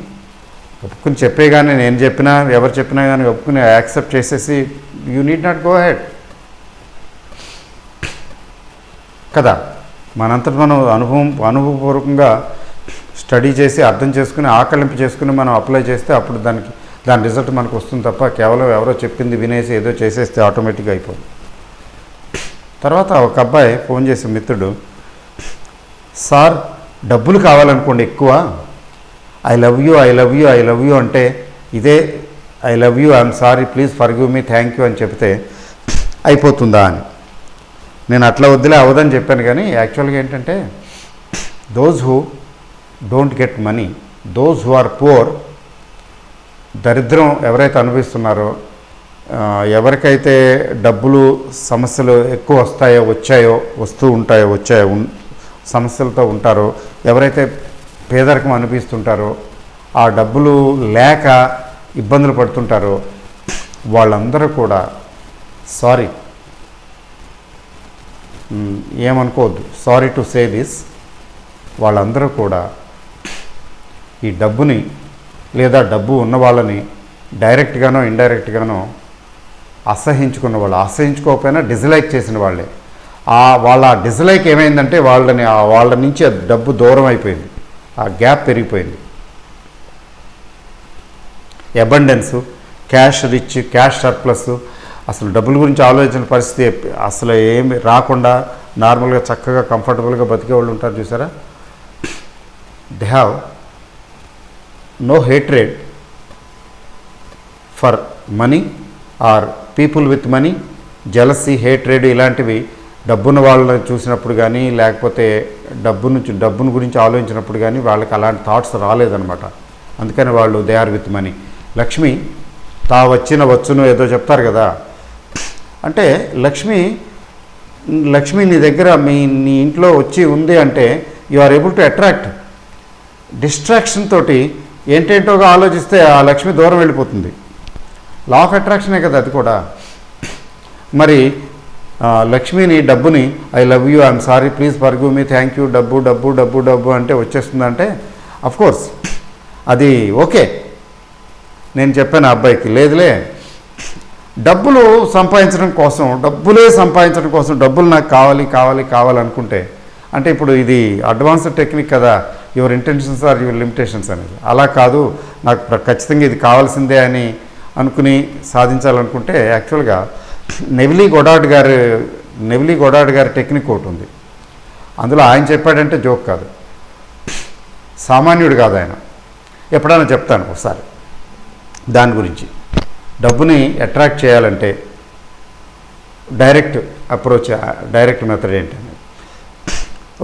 గబుక్కుని చెప్పేగానే నేను చెప్పినా ఎవరు చెప్పినా కానీ గబుక్కుని యాక్సెప్ట్ చేసేసి you need not go head కదా. మనంతటి మనం అనుభవపూర్వకంగా స్టడీ చేసి అర్థం చేసుకుని ఆకలింపు చేసుకుని మనం అప్లై చేస్తే అప్పుడు దాని రిజల్ట్ మనకు వస్తుంది తప్ప కేవలం ఎవరో చెప్పింది వినేసి ఏదో చేసేస్తే ఆటోమేటిక్గా అయిపోతుంది. తర్వాత ఒక అబ్బాయి ఫోన్ చేసి మిత్రుడు, సార్ డబ్బులు కావాలనుకోండి ఎక్కువ, ఐ లవ్ యూ అంటే ఇదే I love you, I'm sorry, please forgive me, thank you అని చెప్తే అయిపోతుందా అని. నేను అట్లా వద్దులే అవదని చెప్పాను. కానీ యాక్చువల్గా ఏంటంటే those who don't get money, those who are poor, దరిద్రం ఎవరైతే అనుభవిస్తున్నారో, ఎవరికైతే డబ్బులు సమస్యలు ఎక్కువ వచ్చాయో సమస్యలతో ఉంటారో, ఎవరైతే పేదరికం అనిపిస్తుంటారో, ఆ డబ్బులు లేక ఇబ్బందులు పడుతుంటారో వాళ్ళందరూ కూడా సారీ, ఏమనుకోవద్దు, సారీ టు సే దిస్, వాళ్ళందరూ కూడా ఈ డబ్బుని లేదా డబ్బు ఉన్న వాళ్ళని డైరెక్ట్గానో ఇండైరెక్ట్గానో అసహించుకున్న వాళ్ళు, అసహించుకోకపోయినా డిస్లైక్ చేసిన వాళ్ళే. వాళ్ళ డిస్లైక్ ఏమైందంటే వాళ్ళ నుంచి డబ్బు దూరం అయిపోయింది, ఆ గ్యాప్ పెరిగిపోయింది. అబండెన్సు, క్యాష్ రిచ్, క్యాష్ సర్ప్లస్, అసలు డబ్బుల గురించి ఆలోచించిన పరిస్థితి అసలు ఏమి రాకుండా నార్మల్గా చక్కగా కంఫర్టబుల్గా బతికే వాళ్ళు ఉంటారు చూసారా. They have no hatred for money or people with money, jealousy, hatred ఇలాంటివి డబ్బున్న వాళ్ళని చూసినప్పుడు కానీ లేకపోతే డబ్బును గురించి ఆలోచించినప్పుడు కానీ వాళ్ళకి అలాంటి థాట్స్ రాలేదన్నమాట. అందుకని వాళ్ళు they are with money. Lakshmi వచ్చును ఏదో చెప్తారు కదా, అంటే లక్ష్మి నీ దగ్గర నీ ఇంట్లో వచ్చి ఉంది అంటే you are able to attract. Distraction తోటి ఏంటేంటోగా ఆలోచిస్తే ఆ లక్ష్మి దూరం వెళ్ళిపోతుంది. లా ఆఫ్ అట్రాక్షనే కదా అది కూడా. మరి లక్ష్మిని, డబ్బుని I love you, I'm sorry, please forgive me, thank you, డబ్బు అంటే వచ్చేస్తుందంటే అఫ్కోర్స్ అది ఓకే. నేను చెప్పాను ఆ అబ్బాయికి, లేదులే డబ్బులే సంపాదించడం కోసం డబ్బులు నాకు కావాలనుకుంటే అంటే ఇప్పుడు ఇది అడ్వాన్స్డ్ టెక్నిక్ కదా, your intentions are your limitations అనేది. అలా కాదు, నాకు ఖచ్చితంగా ఇది కావాల్సిందే అని అనుకుని సాధించాలనుకుంటే యాక్చువల్గా నెవిలీ గొడార్డ్ గారి టెక్నిక్ ఒకటి ఉంది. అందులో ఆయన చెప్పాడంటే జోక్ కాదు, సామాన్యుడు కాదు ఆయన. ఎప్పుడైనా చెప్తాను ఒకసారి దాని గురించి. డబ్బుని అట్రాక్ట్ చేయాలంటే డైరెక్ట్ మెథడ్ ఏంటండి.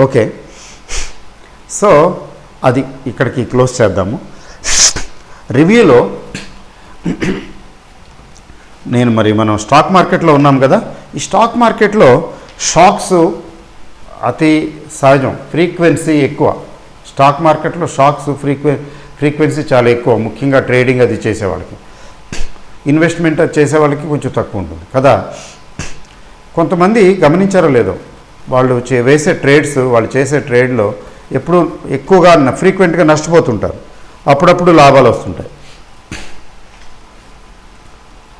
ఓకే, సో అది ఇక్కడికి క్లోజ్ చేద్దాము. రివ్యూలో మనం స్టాక్ మార్కెట్లో ఉన్నాం కదా, ఈ స్టాక్ మార్కెట్లో షాక్స్ అతి సహజం, ఫ్రీక్వెన్సీ ఎక్కువ. స్టాక్ మార్కెట్లో షాక్స్ ఫ్రీక్వెన్సీ చాలా ఎక్కువ, ముఖ్యంగా ట్రేడింగ్ అది చేసేవాళ్ళకి. ఇన్వెస్ట్మెంట్ అది చేసేవాళ్ళకి కొంచెం తక్కువ ఉంటుంది కదా. కొంతమంది గమనించారో లేదో, వాళ్ళు చేసే ట్రేడ్లో ఎప్పుడు ఎక్కువగా ఫ్రీక్వెంట్గా నష్టపోతుంటారు, అప్పుడప్పుడు లాభాలు వస్తుంటాయి.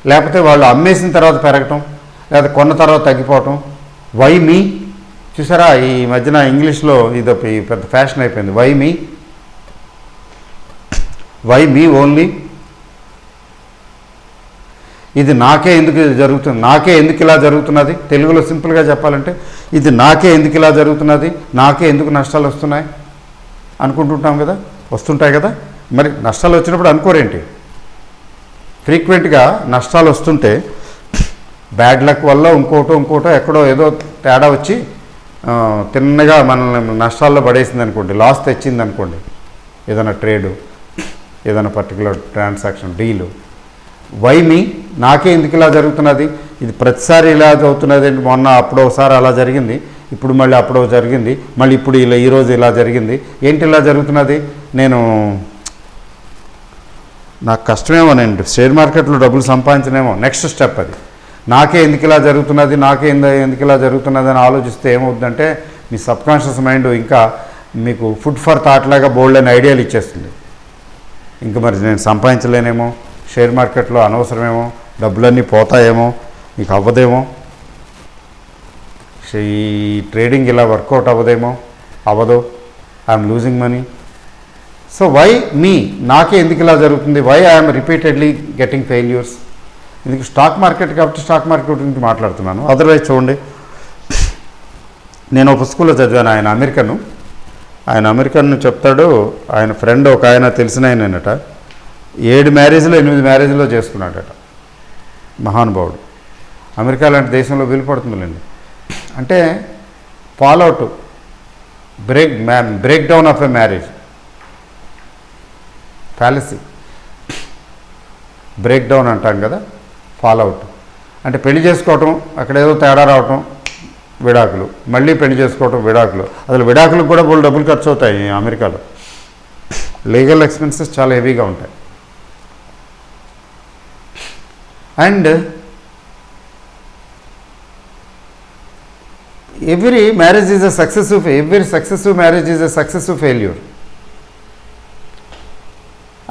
లేకపోతే వాళ్ళు అమ్మేసిన తర్వాత పెరగటం, లేదా కొన్న తర్వాత తగ్గిపోవటం. వై మీ చూసారా, ఈ మధ్యన ఇంగ్లీష్లో ఇది పెద్ద ఫ్యాషన్ అయిపోయింది. వై మీ ఓన్లీ, ఇది నాకే ఎందుకు జరుగుతుంది, నాకే ఎందుకు ఇలా జరుగుతున్నది. తెలుగులో సింపుల్గా చెప్పాలంటే ఇది నాకే ఎందుకు ఇలా జరుగుతున్నది, నాకే ఎందుకు నష్టాలు వస్తున్నాయి అనుకుంటుంటాం కదా, వస్తుంటాయి కదా. మరి నష్టాలు వచ్చినప్పుడు అనుకోరేంటి, ఫ్రీక్వెంట్గా నష్టాలు వస్తుంటే బ్యాడ్ లక్ వల్ల ఇంకోటో ఎక్కడో ఏదో తేడా వచ్చి తిన్నగా మనల్ని నష్టాల్లో పడేసింది అనుకోండి, లాస్ తెచ్చింది అనుకోండి, ఏదైనా ట్రేడు, ఏదైనా particular transaction deal, why me, నాకే ఎందుకు ఇలా జరుగుతున్నది, ఇది ప్రతిసారి ఇలా అవుతున్నది, మొన్న అప్పుడు ఒకసారి అలా జరిగింది, ఇప్పుడు మళ్ళీ అప్పుడు జరిగింది, మళ్ళీ ఇప్పుడు ఇలా ఈరోజు ఇలా జరిగింది, ఏంటి ఇలా జరుగుతున్నది, నాకు కష్టమేమో, నేను షేర్ మార్కెట్లో డబ్బులు సంపాదించనేమో, నెక్స్ట్ స్టెప్ అది. నాకే ఎందుకు ఇలా జరుగుతున్నది, ఎందుకు ఇలా జరుగుతున్నది అని ఆలోచిస్తే ఏమవుతుందంటే మీ సబ్కాన్షియస్ మైండ్ ఇంకా మీకు ఫుడ్ ఫర్ థాట్ లాగా బోల్డ్ అని ఐడియాలు ఇచ్చేస్తుంది. ఇంకా మరి నేను సంపాదించలేనేమో, షేర్ మార్కెట్లో అనవసరమేమో, డబ్బులన్నీ పోతాయేమో, మీకు అవ్వదేమో, ఈ ట్రేడింగ్ ఇలా వర్కౌట్ అవ్వదు, I'm losing money. So why me, నాకే ఎందుకు ఇలా జరుగుతుంది, why I'm repeatedly getting failures. ఎందుకు స్టాక్ మార్కెట్ కాబట్టి స్టాక్ మార్కెట్ గురించి మాట్లాడుతున్నాను. అదర్వైజ్ చూడండి, నేను ఒక పుస్తకంలో చదివాను, ఆయన అమెరికన్ చెప్తాడు, ఆయన ఫ్రెండ్ ఒక ఆయన తెలిసిన ఆయనట 7 మ్యారేజ్లో 8 మ్యారేజ్లో చేసుకున్నాడట, మహానుభావుడు. అమెరికా లాంటి దేశంలో వీలుపడుతుందిలేండి. అంటే fallout, break down of a marriage fallacy, break down అంటాం కదా, ఫాలోఅవుట్ అంటే పెళ్లి చేసుకోవటం, అక్కడ ఏదో తేడా రావటం, విడాకులు, మళ్ళీ పెళ్లి చేసుకోవటం, విడాకులు. అసలు విడాకులకు కూడా బోల్డ్ డబ్బులు ఖర్చు అవుతాయి అమెరికాలో, లీగల్ ఎక్స్పెన్సెస్ చాలా హెవీగా ఉంటాయి. And every marriage is a successive, every successive marriage is a successive failure.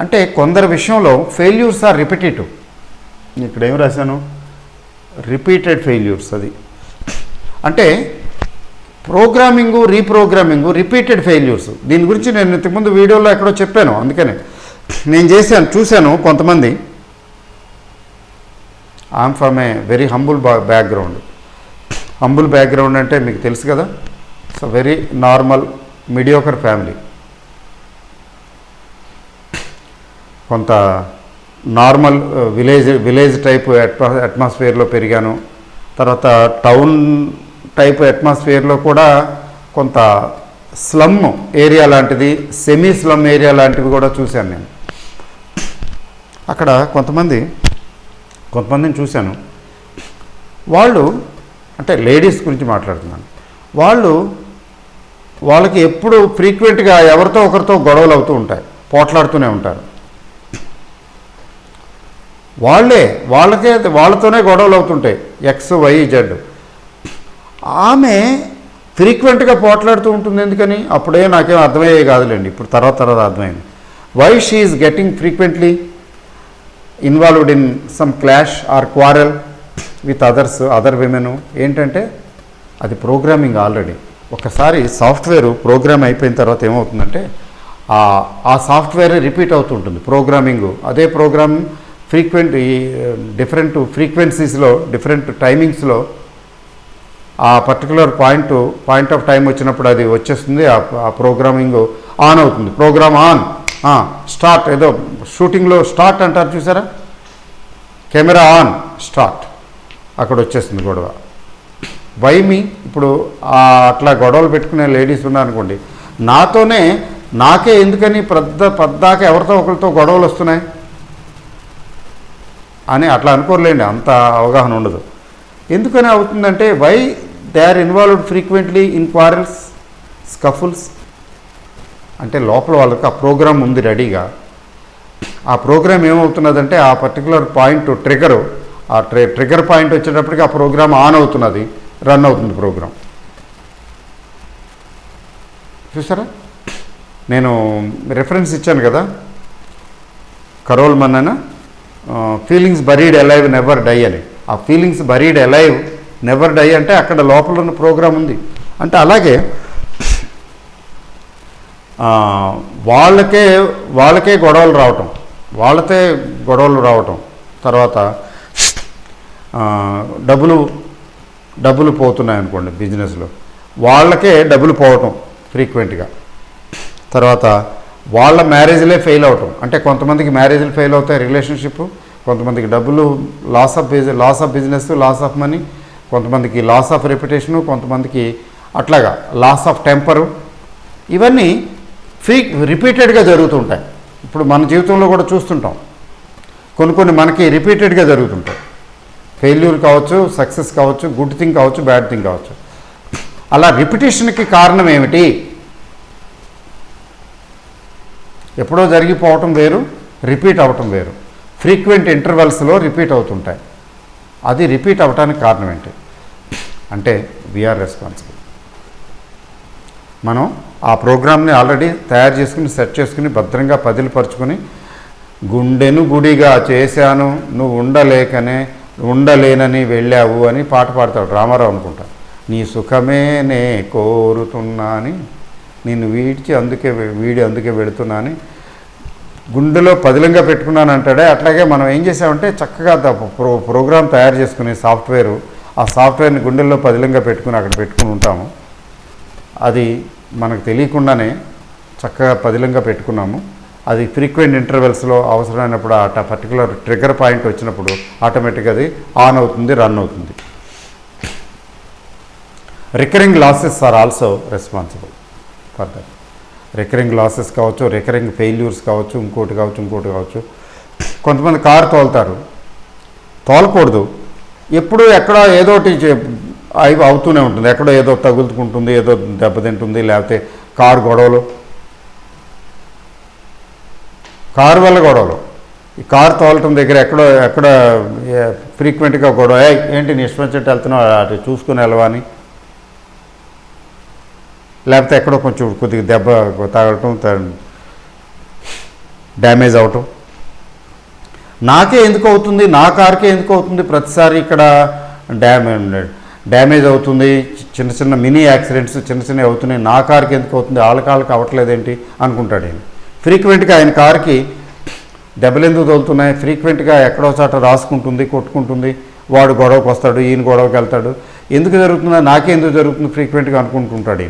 అంటే కొందరి విషయంలో ఫెయిల్యూర్స్ ఆర్ రిపిటేటివ్. ఇక్కడ ఏం రాశాను, రిపీటెడ్ ఫెయిల్యూర్స్. అది అంటే ప్రోగ్రామింగు, రీప్రోగ్రామింగు, రిపీటెడ్ ఫెయిల్యూర్స్. దీని గురించి నేను ఇంతకుముందు వీడియోలో ఎక్కడో చెప్పాను, అందుకనే నేను చూశాను కొంతమంది. I'm from a very humble background. Humble background అంటే మీకు తెలుసు కదా, so very normal mediocre family. కొంత నార్మల్ విలేజ్ టైప్ అట్మాస్ఫియర్లో పెరిగాను. తర్వాత టౌన్ టైప్ అట్మాస్ఫియర్లో కూడా కొంత స్లమ్ ఏరియా లాంటిది, సెమీ స్లమ్ ఏరియా లాంటివి కూడా చూశాను నేను. అక్కడ కొంతమందిని చూశాను. వాళ్ళు అంటే లేడీస్ గురించి మాట్లాడుతున్నాను. వాళ్ళకి ఎప్పుడు ఫ్రీక్వెంట్గా ఎవరితో ఒకరితో గొడవలు అవుతూ ఉంటాయి, పోట్లాడుతూనే ఉంటారు. వాళ్ళతోనే గొడవలు అవుతుంటాయి, ఎక్స్ వై జెడ్. ఆమె ఫ్రీక్వెంట్గా పోట్లాడుతూ ఉంటుంది. ఎందుకని? అప్పుడే నాకేం అర్థమయ్యే కాదులేండి, ఇప్పుడు తర్వాత అర్థమైంది. Why she is getting frequently involved in some clash or quarrel with other women. ఏంటంటే అది ప్రోగ్రామింగ్ ఆల్రెడీ. ఒకసారి సాఫ్ట్వేర్ ప్రోగ్రామ్ అయిపోయిన తర్వాత ఏమవుతుందంటే ఆ సాఫ్ట్వేర్ రిపీట్ అవుతుంటుంది ప్రోగ్రామింగ్. అదే ప్రోగ్రామ్ డిఫరెంట్ ఫ్రీక్వెన్సీస్లో, డిఫరెంట్ టైమింగ్స్లో ఆ పర్టికులర్ పాయింట్ ఆఫ్ టైం వచ్చినప్పుడు అది వచ్చేస్తుంది. ఆ ప్రోగ్రామింగ్ ఆన్ అవుతుంది. Program on, start. ఏదో షూటింగ్లో స్టార్ట్ అంటారు చూసారా, కెమెరా ఆన్, స్టార్ట్, అక్కడ వచ్చేస్తుంది గొడవ. Why me? ఇప్పుడు అట్లా గొడవలు పెట్టుకునే లేడీస్ ఉన్నారనుకోండి, నాకే ఎందుకని పద్దాక ఎవరితో ఒకరితో గొడవలు వస్తున్నాయి అని అట్లా అనుకోలేండి, అంత అవగాహన ఉండదు. ఎందుకని అవుతుందంటే why they are involved frequently in quarrels, scuffles. అంటే లోపల వాళ్ళకి ఆ ప్రోగ్రామ్ ఉంది రెడీగా. ఆ ప్రోగ్రామ్ ఏమవుతున్నదంటే ఆ పర్టికులర్ పాయింట్ ట్రిగరు, ఆ ట్రిగర్ పాయింట్ వచ్చేటప్పటికి ఆ ప్రోగ్రామ్ ఆన్ అవుతున్నది, రన్ అవుతుంది ప్రోగ్రామ్. చూసారా, నేను రెఫరెన్స్ ఇచ్చాను కదా, కరోల్ మన్నన feelings buried alive never die అని. ఆ feelings buried alive never die అంటే అక్కడ లోపల ఉన్న ప్రోగ్రామ్ ఉంది. అంటే అలాగే వాళ్ళకే గొడవలు రావటం, తర్వాత డబ్బులు పోతున్నాయి అనుకోండి బిజినెస్లో, వాళ్ళకే డబ్బులు పోవటం ఫ్రీక్వెంట్గా. తర్వాత వాళ్ళ మ్యారేజ్లే ఫెయిల్ అవటం. అంటే కొంతమందికి మ్యారేజ్లు ఫెయిల్ అవుతాయి, రిలేషన్షిప్. కొంతమందికి డబ్బులు loss of business, loss of money. కొంతమందికి లాస్ ఆఫ్ రెప్యుటేషను. కొంతమందికి అట్లాగా లాస్ ఆఫ్ టెంపరు, ఇవన్నీ రిపీటెడ్గా జరుగుతుంటాయి. ఇప్పుడు మన జీవితంలో కూడా చూస్తుంటాం, కొన్ని మనకి రిపీటెడ్గా జరుగుతుంటాయి. ఫెయిల్యూర్ కావచ్చు, సక్సెస్ కావచ్చు, గుడ్ థింగ్ కావచ్చు, బ్యాడ్ థింగ్ కావచ్చు. అలా రిపిటేషన్కి కారణం ఏమిటి? ఎప్పుడో జరిగిపోవటం వేరు, రిపీట్ అవ్వటం వేరు. ఫ్రీక్వెంట్ ఇంటర్వెల్స్లో రిపీట్ అవుతుంటాయి. అది రిపీట్ అవ్వటానికి కారణం ఏంటి అంటే వీఆర్ రెస్పాన్సిబుల్. మనం ఆ ప్రోగ్రామ్ని ఆల్రెడీ తయారు చేసుకుని, సెట్ చేసుకుని, భద్రంగా పదిలిపరుచుకొని, గుండెను గుడిగా చేశాను నువ్వు ఉండలేనని వెళ్ళావు అని పాట పాడతాడు రామారావు అనుకుంటా. నీ సుఖమే నే కోరుతున్నా అని, నిన్ను వీడి అందుకే వెళుతున్నా అని గుండెలో పదిలంగా పెట్టుకున్నాను అంటాడే. అట్లాగే మనం ఏం చేసామంటే చక్కగా ప్రోగ్రామ్ తయారు చేసుకునే సాఫ్ట్వేరు, ఆ సాఫ్ట్వేర్ని గుండెల్లో పదిలంగా పెట్టుకుని అక్కడ పెట్టుకుని ఉంటాము. అది మనకు తెలియకుండానే చక్కగా పదిలంగా పెట్టుకున్నాము. అది ఫ్రీక్వెంట్ ఇంటర్వెల్స్లో అవసరమైనప్పుడు ఆ పర్టికులర్ ట్రిగ్గర్ పాయింట్ వచ్చినప్పుడు ఆటోమేటిక్గా అది ఆన్ అవుతుంది, రన్ అవుతుంది. Recurring losses are also responsible for that. Recurring losses కావచ్చు, రికరింగ్ ఫెయిల్యూర్స్ కావచ్చు, ఇంకోటి కావచ్చు. కొంతమంది కారు తోలకూడదు, ఎప్పుడూ ఎక్కడో ఏదోటి అవుతూనే ఉంటుంది. ఎక్కడో ఏదో తగులుకుంటుంది, ఏదో దెబ్బతింటుంది, లేకపోతే కారు వల్ల గొడవలు. ఈ కారు తోలటం దగ్గర ఎక్కడ ఫ్రీక్వెంట్గా గొడవ, ఏంటి నీ ఇష్టం వచ్చినట్టు వెళ్తున్నావు, అటు చూసుకుని వెళ్ళవని, లేకపోతే ఎక్కడో కొద్దిగా దెబ్బ తగలటం, డ్యామేజ్ అవటం. నాకే ఎందుకు అవుతుంది, నా కార్కే ఎందుకు అవుతుంది ప్రతిసారి ఇక్కడ డ్యామేజ్ అవుతుంది, చిన్న మినీ యాక్సిడెంట్స్ చిన్నవి అవుతున్నాయి, నా కార్కి ఎందుకు అవుతుంది, వాళ్ళకి అవ్వట్లేదేంటి అనుకుంటాడు ఆయన. ఫ్రీక్వెంట్గా ఆయన కార్కి దెబ్బలు ఎందుకు తగులుతున్నాయి, ఫ్రీక్వెంట్గా ఎక్కడో చాట రాసుకుంటుంది, కొట్టుకుంటుంది, వాడు గొడవకు వస్తాడు, ఈయన గొడవకి వెళ్తాడు, ఎందుకు జరుగుతుందా, నాకే ఎందుకు జరుగుతుంది ఫ్రీక్వెంట్గా అనుకుంటుంటాడు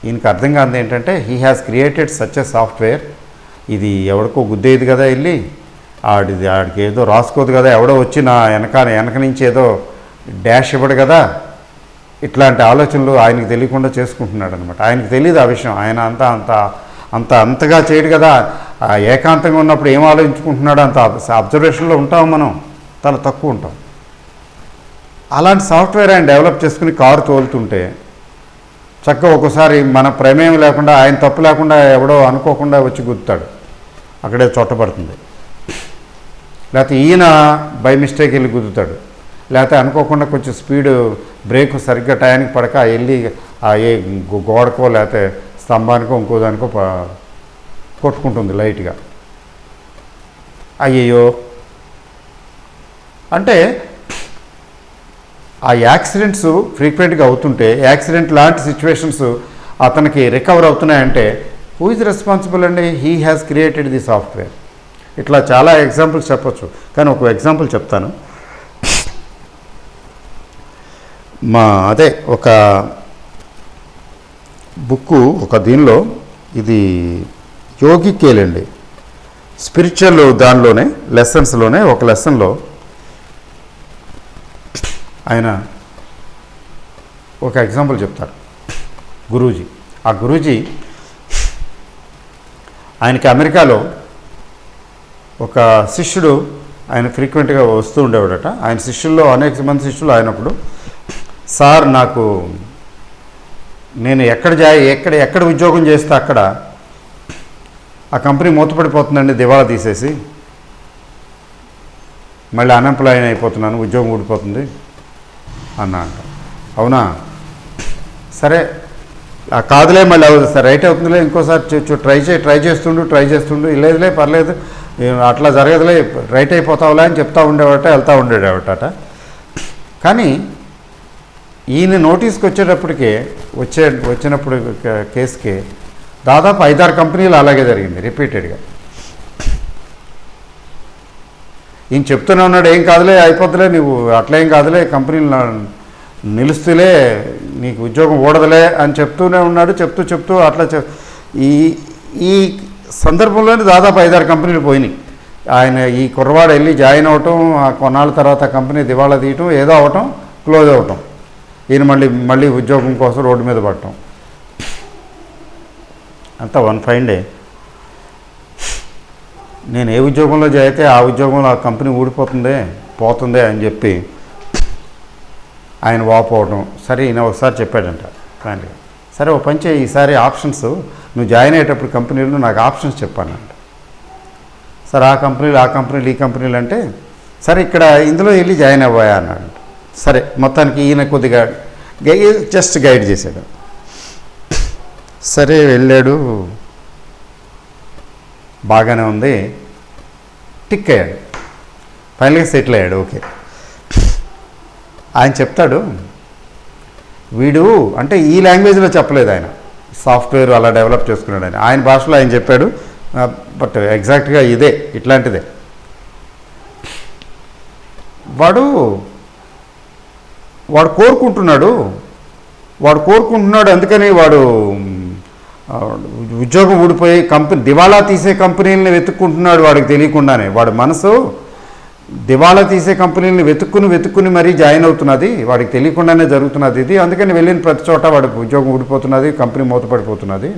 ఈయనకి అర్థం కాదు ఏంటంటే he has created such a software. ఇది ఎవడికో గుద్దేది కదా, వెళ్ళి ఆడికి ఏదో రాసుకోదు కదా, ఎవడో వచ్చి నా వెనక నుంచి ఏదో డాష్ ఇవ్వడు కదా, ఇట్లాంటి ఆలోచనలు ఆయనకి తెలియకుండా చేసుకుంటున్నాడు అనమాట. ఆయనకి తెలియదు ఆ విషయం. ఆయన అంతగా చేయడు కదా. ఏకాంతంగా ఉన్నప్పుడు ఏం ఆలోచించుకుంటున్నాడో అంత అబ్జర్వేషన్లో ఉంటాం మనం, చాలా తక్కువ ఉంటాం. అలాంటి సాఫ్ట్వేర్ ఆయన డెవలప్ చేసుకుని కారు తోలుతుంటే చక్కగా ఒక్కోసారి మన ప్రమేయం లేకుండా, ఆయన తప్పు లేకుండా ఎవడో అనుకోకుండా వచ్చి గుద్దుతాడు, అక్కడే చొట్టబడుతుంది. లేకపోతే ఈయన బై మిస్టేక్ వెళ్ళి గుద్దుతాడు, లేకపోతే అనుకోకుండా కొంచెం స్పీడ్ బ్రేక్ సరిగ్గా టయానికి పడక వెళ్ళి ఏ గోడకో లేకపోతే స్తంభానికో ఇంకో దానికో కొట్టుకుంటుంది లైట్గా. అయ్యయ్యో అంటే ఆ యాక్సిడెంట్స్ ఫ్రీక్వెంట్గా అవుతుంటే, యాక్సిడెంట్ లాంటి సిచ్యువేషన్స్ అతనికి రికవర్ అవుతున్నాయంటే హూ ఈజ్ రెస్పాన్సిబుల్ అండి? He has created the software. ఇట్లా చాలా ఎగ్జాంపుల్స్ చెప్పచ్చు, కానీ ఒక ఎగ్జాంపుల్ చెప్తాను. ఒక బుక్కు, ఒక దీనిలో, ఇది యోగికేలండి, స్పిరిచువల్ దానిలోనే లెసన్స్లోనే ఒక లెసన్లో ఆయన ఒక ఎగ్జాంపుల్ చెప్తారు. గురూజీ, ఆ గురూజీ ఆయనకి అమెరికాలో ఒక శిష్యుడు ఆయన ఫ్రీక్వెంట్గా వస్తూ ఉండేవాడట. ఆయన శిష్యుల్లో అనేక మంది శిష్యులు అయినప్పుడు, సార్ నేను ఎక్కడ ఉద్యోగం చేస్తే అక్కడ ఆ కంపెనీ మూతపడిపోతుందండి, దివాళా తీసేసి, మళ్ళీ అన్ఎంప్లాయ్ అయిపోతున్నాను, ఉద్యోగం ఊడిపోతుంది అన్నా అంట. అవునా, సరే కాదులే, మళ్ళీ సరే రైట్ అవుతుందిలే, ఇంకోసారి ట్రై చేస్తుండు, లేదులే పర్లేదు, అట్లా జరగదులే, రైట్ అయిపోతావులే అని చెప్తా ఉండేవాట, వెళ్తూ ఉండేవాట. కానీ ఈయన నోటీస్కి వచ్చినప్పుడు కేసుకి దాదాపు 5-6 కంపెనీలు అలాగే జరిగింది రిపీటెడ్గా. ఈయన చెప్తూనే ఉన్నాడు, ఏం కాదులే, అయిపోతులే, నువ్వు అట్లేం కాదులే, కంపెనీలు నిలుస్తులే, నీకు ఉద్యోగం ఊడదులే అని చెప్తూనే ఉన్నాడు. చెప్తూ అట్లా ఈ సందర్భంలోనే దాదాపు 5-6 కంపెనీలు పోయినాయి. ఆయన ఈ కుర్రవాడు వెళ్ళి జాయిన్ అవ్వటం, కొన్నాళ్ళ తర్వాత కంపెనీ దివాళా తీయటం, ఏదో అవటం, క్లోజ్ అవ్వటం. ఈయన మళ్ళీ ఉద్యోగం కోసం రోడ్డు మీద పడటం. అంతా వన్ ఫైన్ డే నేను ఏ ఉద్యోగంలో చేరితే ఆ ఉద్యోగంలో ఆ కంపెనీ పోతుంది అని చెప్పి ఆయన వాపోవడం. సరే ఈయన ఒకసారి చెప్పాడంట ఫ్యామిలీ, సరే ఓ పని చేయి, ఈసారి ఆప్షన్స్ నువ్వు జాయిన్ అయ్యేటప్పుడు కంపెనీలు నాకు ఆప్షన్స్ చెప్పానంట. సరే ఈ కంపెనీలు అంటే సరే ఇక్కడ ఇందులో వెళ్ళి జాయిన్ అవ్వాయా అన్నాడు. సరే మొత్తానికి ఈయన కొద్దిగా జస్ట్ గైడ్ చేశాడు. సరే వెళ్ళాడు, బాగానే ఉంది, టిక్ అయ్యాడు, ఫైనల్గా సెటిల్ అయ్యాడు. ఓకే, ఆయన చెప్తాడు, వీడు అంటే ఈ లాంగ్వేజ్లో చెప్పలేదు, ఆయన సాఫ్ట్వేర్ అలా డెవలప్ చేసుకున్నాడు ఆయన భాషలో ఆయన చెప్పాడు. బట్ ఎగ్జాక్ట్గా ఇట్లాంటిదే. వాడు కోరుకుంటున్నాడు, అందుకని వాడు ఉద్యోగం ఊడిపోయి దివాళా తీసే కంపెనీలని వెతుక్కుంటున్నాడు. వాడికి తెలియకుండానే వాడి మనసు దివాళా తీసే కంపెనీలని వెతుక్కుని మరీ జాయిన్ అవుతున్నది, వాడికి తెలియకుండానే జరుగుతున్నది ఇది. అందుకని వెళ్ళిన ప్రతి చోట వాడికి ఉద్యోగం ఊడిపోతున్నది, కంపెనీ మూతపడిపోతున్నది.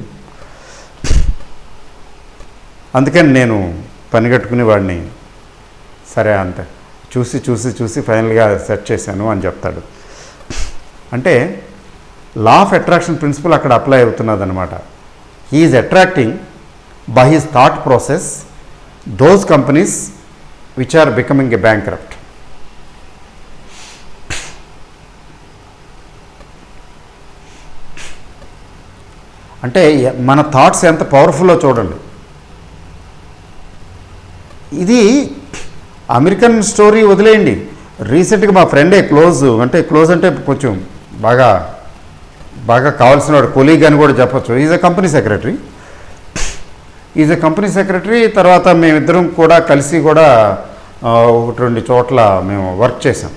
అందుకని నేను పని కట్టుకుని వాడిని సరే అంతే చూసి ఫైనల్గా సెట్ చేశాను అని చెప్తాడు. అంటే లా ఆఫ్ అట్రాక్షన్ ప్రిన్సిపల్ అక్కడ అప్లై అవుతున్నది అనమాట. He is attracting by his thought process those companies which are becoming a bankrupt. అంటే మన థాట్స్ ఎంత పవర్ఫుల్లో చూడండి. ఇది అమెరికన్ స్టోరీ వదిలేయండి. రీసెంట్గా మా ఫ్రెండే క్లోజ్ అంటే కొంచెం బాగా కావాల్సిన వాడు, కొలీగ్ అని కూడా చెప్పచ్చు. Is a company secretary. తర్వాత మేమిద్దరం కూడా కలిసి కూడా 1-2 చోట్ల మేము వర్క్ చేసాం.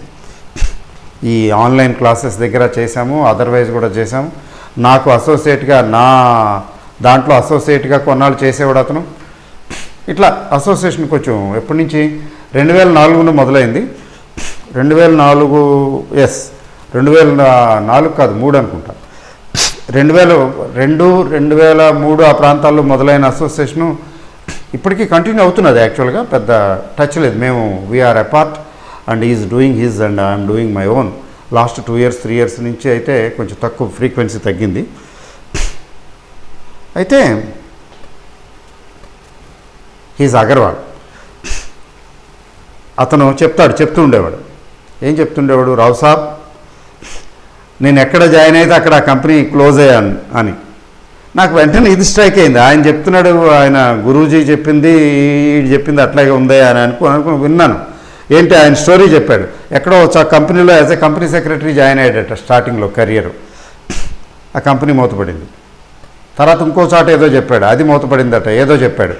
ఈ ఆన్లైన్ క్లాసెస్ దగ్గర చేసాము, అదర్వైజ్ కూడా చేసాము. నాకు అసోసియేట్గా దాంట్లో అసోసియేట్గా కొన్నాళ్ళు చేసేవాడు అతను. ఇట్లా అసోసియేషన్ కొంచెం ఎప్పటి నుంచి 2004 మొదలైంది. 2004 కాదు 3 అనుకుంటా. 2003 ఆ ప్రాంతాల్లో మొదలైన అసోసియేషను ఇప్పటికీ కంటిన్యూ అవుతున్నది. యాక్చువల్గా పెద్ద టచ్ లేదు. మేము we're apart and is doing his and I'm doing my own. Last 2 years 3 years నుంచి అయితే కొంచెం తక్కువ ఫ్రీక్వెన్సీ తగ్గింది. అయితే హీజ్ అగర్వాల్. అతను చెప్తూ ఉండేవాడు. ఏం చెప్తుండేవాడు? రావు సాబ్, నేను ఎక్కడ జాయిన్ అయితే అక్కడ ఆ కంపెనీ క్లోజ్ అయ్యాను అని. నాకు వెంటనే ఇది స్ట్రైక్ అయింది. ఆయన చెప్తున్నాడు, ఆయన గురూజీ చెప్పింది చెప్పింది అట్లాగే ఉందే అని అనుకుని విన్నాను. ఏంటి ఆయన స్టోరీ చెప్పాడు. ఎక్కడో కంపెనీలో as a company secretary join అయ్యాడట స్టార్టింగ్లో కెరియర్. ఆ కంపెనీ మూతపడింది. తర్వాత ఇంకో చోట ఏదో చెప్పాడు, అది మూతపడిందట, ఏదో చెప్పాడు.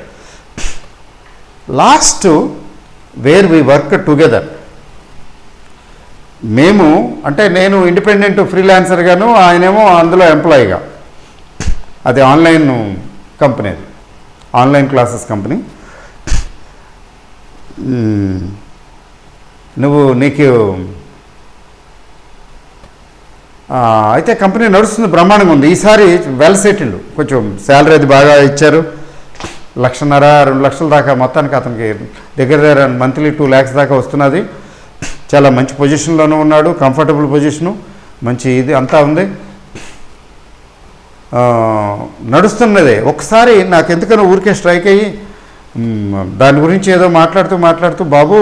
Last where we work together, మేము అంటే నేను ఇండిపెండెంట్ ఫ్రీలాన్సర్గాను, ఆయనేమో అందులో ఎంప్లాయీగా. అది ఆన్లైన్ కంపెనీ, అది ఆన్లైన్ క్లాసెస్ కంపెనీ. నీకు అయితే కంపెనీ నడుస్తుంది, బ్రహ్మాండంగా ఉంది. ఈసారి వెల్ సెటిల్డ్, కొంచెం శాలరీ అది బాగా ఇచ్చారు. 1,50,000 2 లక్షల దాకా మొత్తానికి అతనికి దగ్గర మంత్లీ 2 lakhs దాకా వస్తున్నది. చాలా మంచి పొజిషన్లోనూ ఉన్నాడు, కంఫర్టబుల్ పొజిషను, మంచి ఇది అంతా ఉంది, నడుస్తున్నదే. ఒకసారి నాకు ఎందుకనో ఊరికే స్ట్రైక్ అయ్యి దాని గురించి ఏదో మాట్లాడుతూ బాబు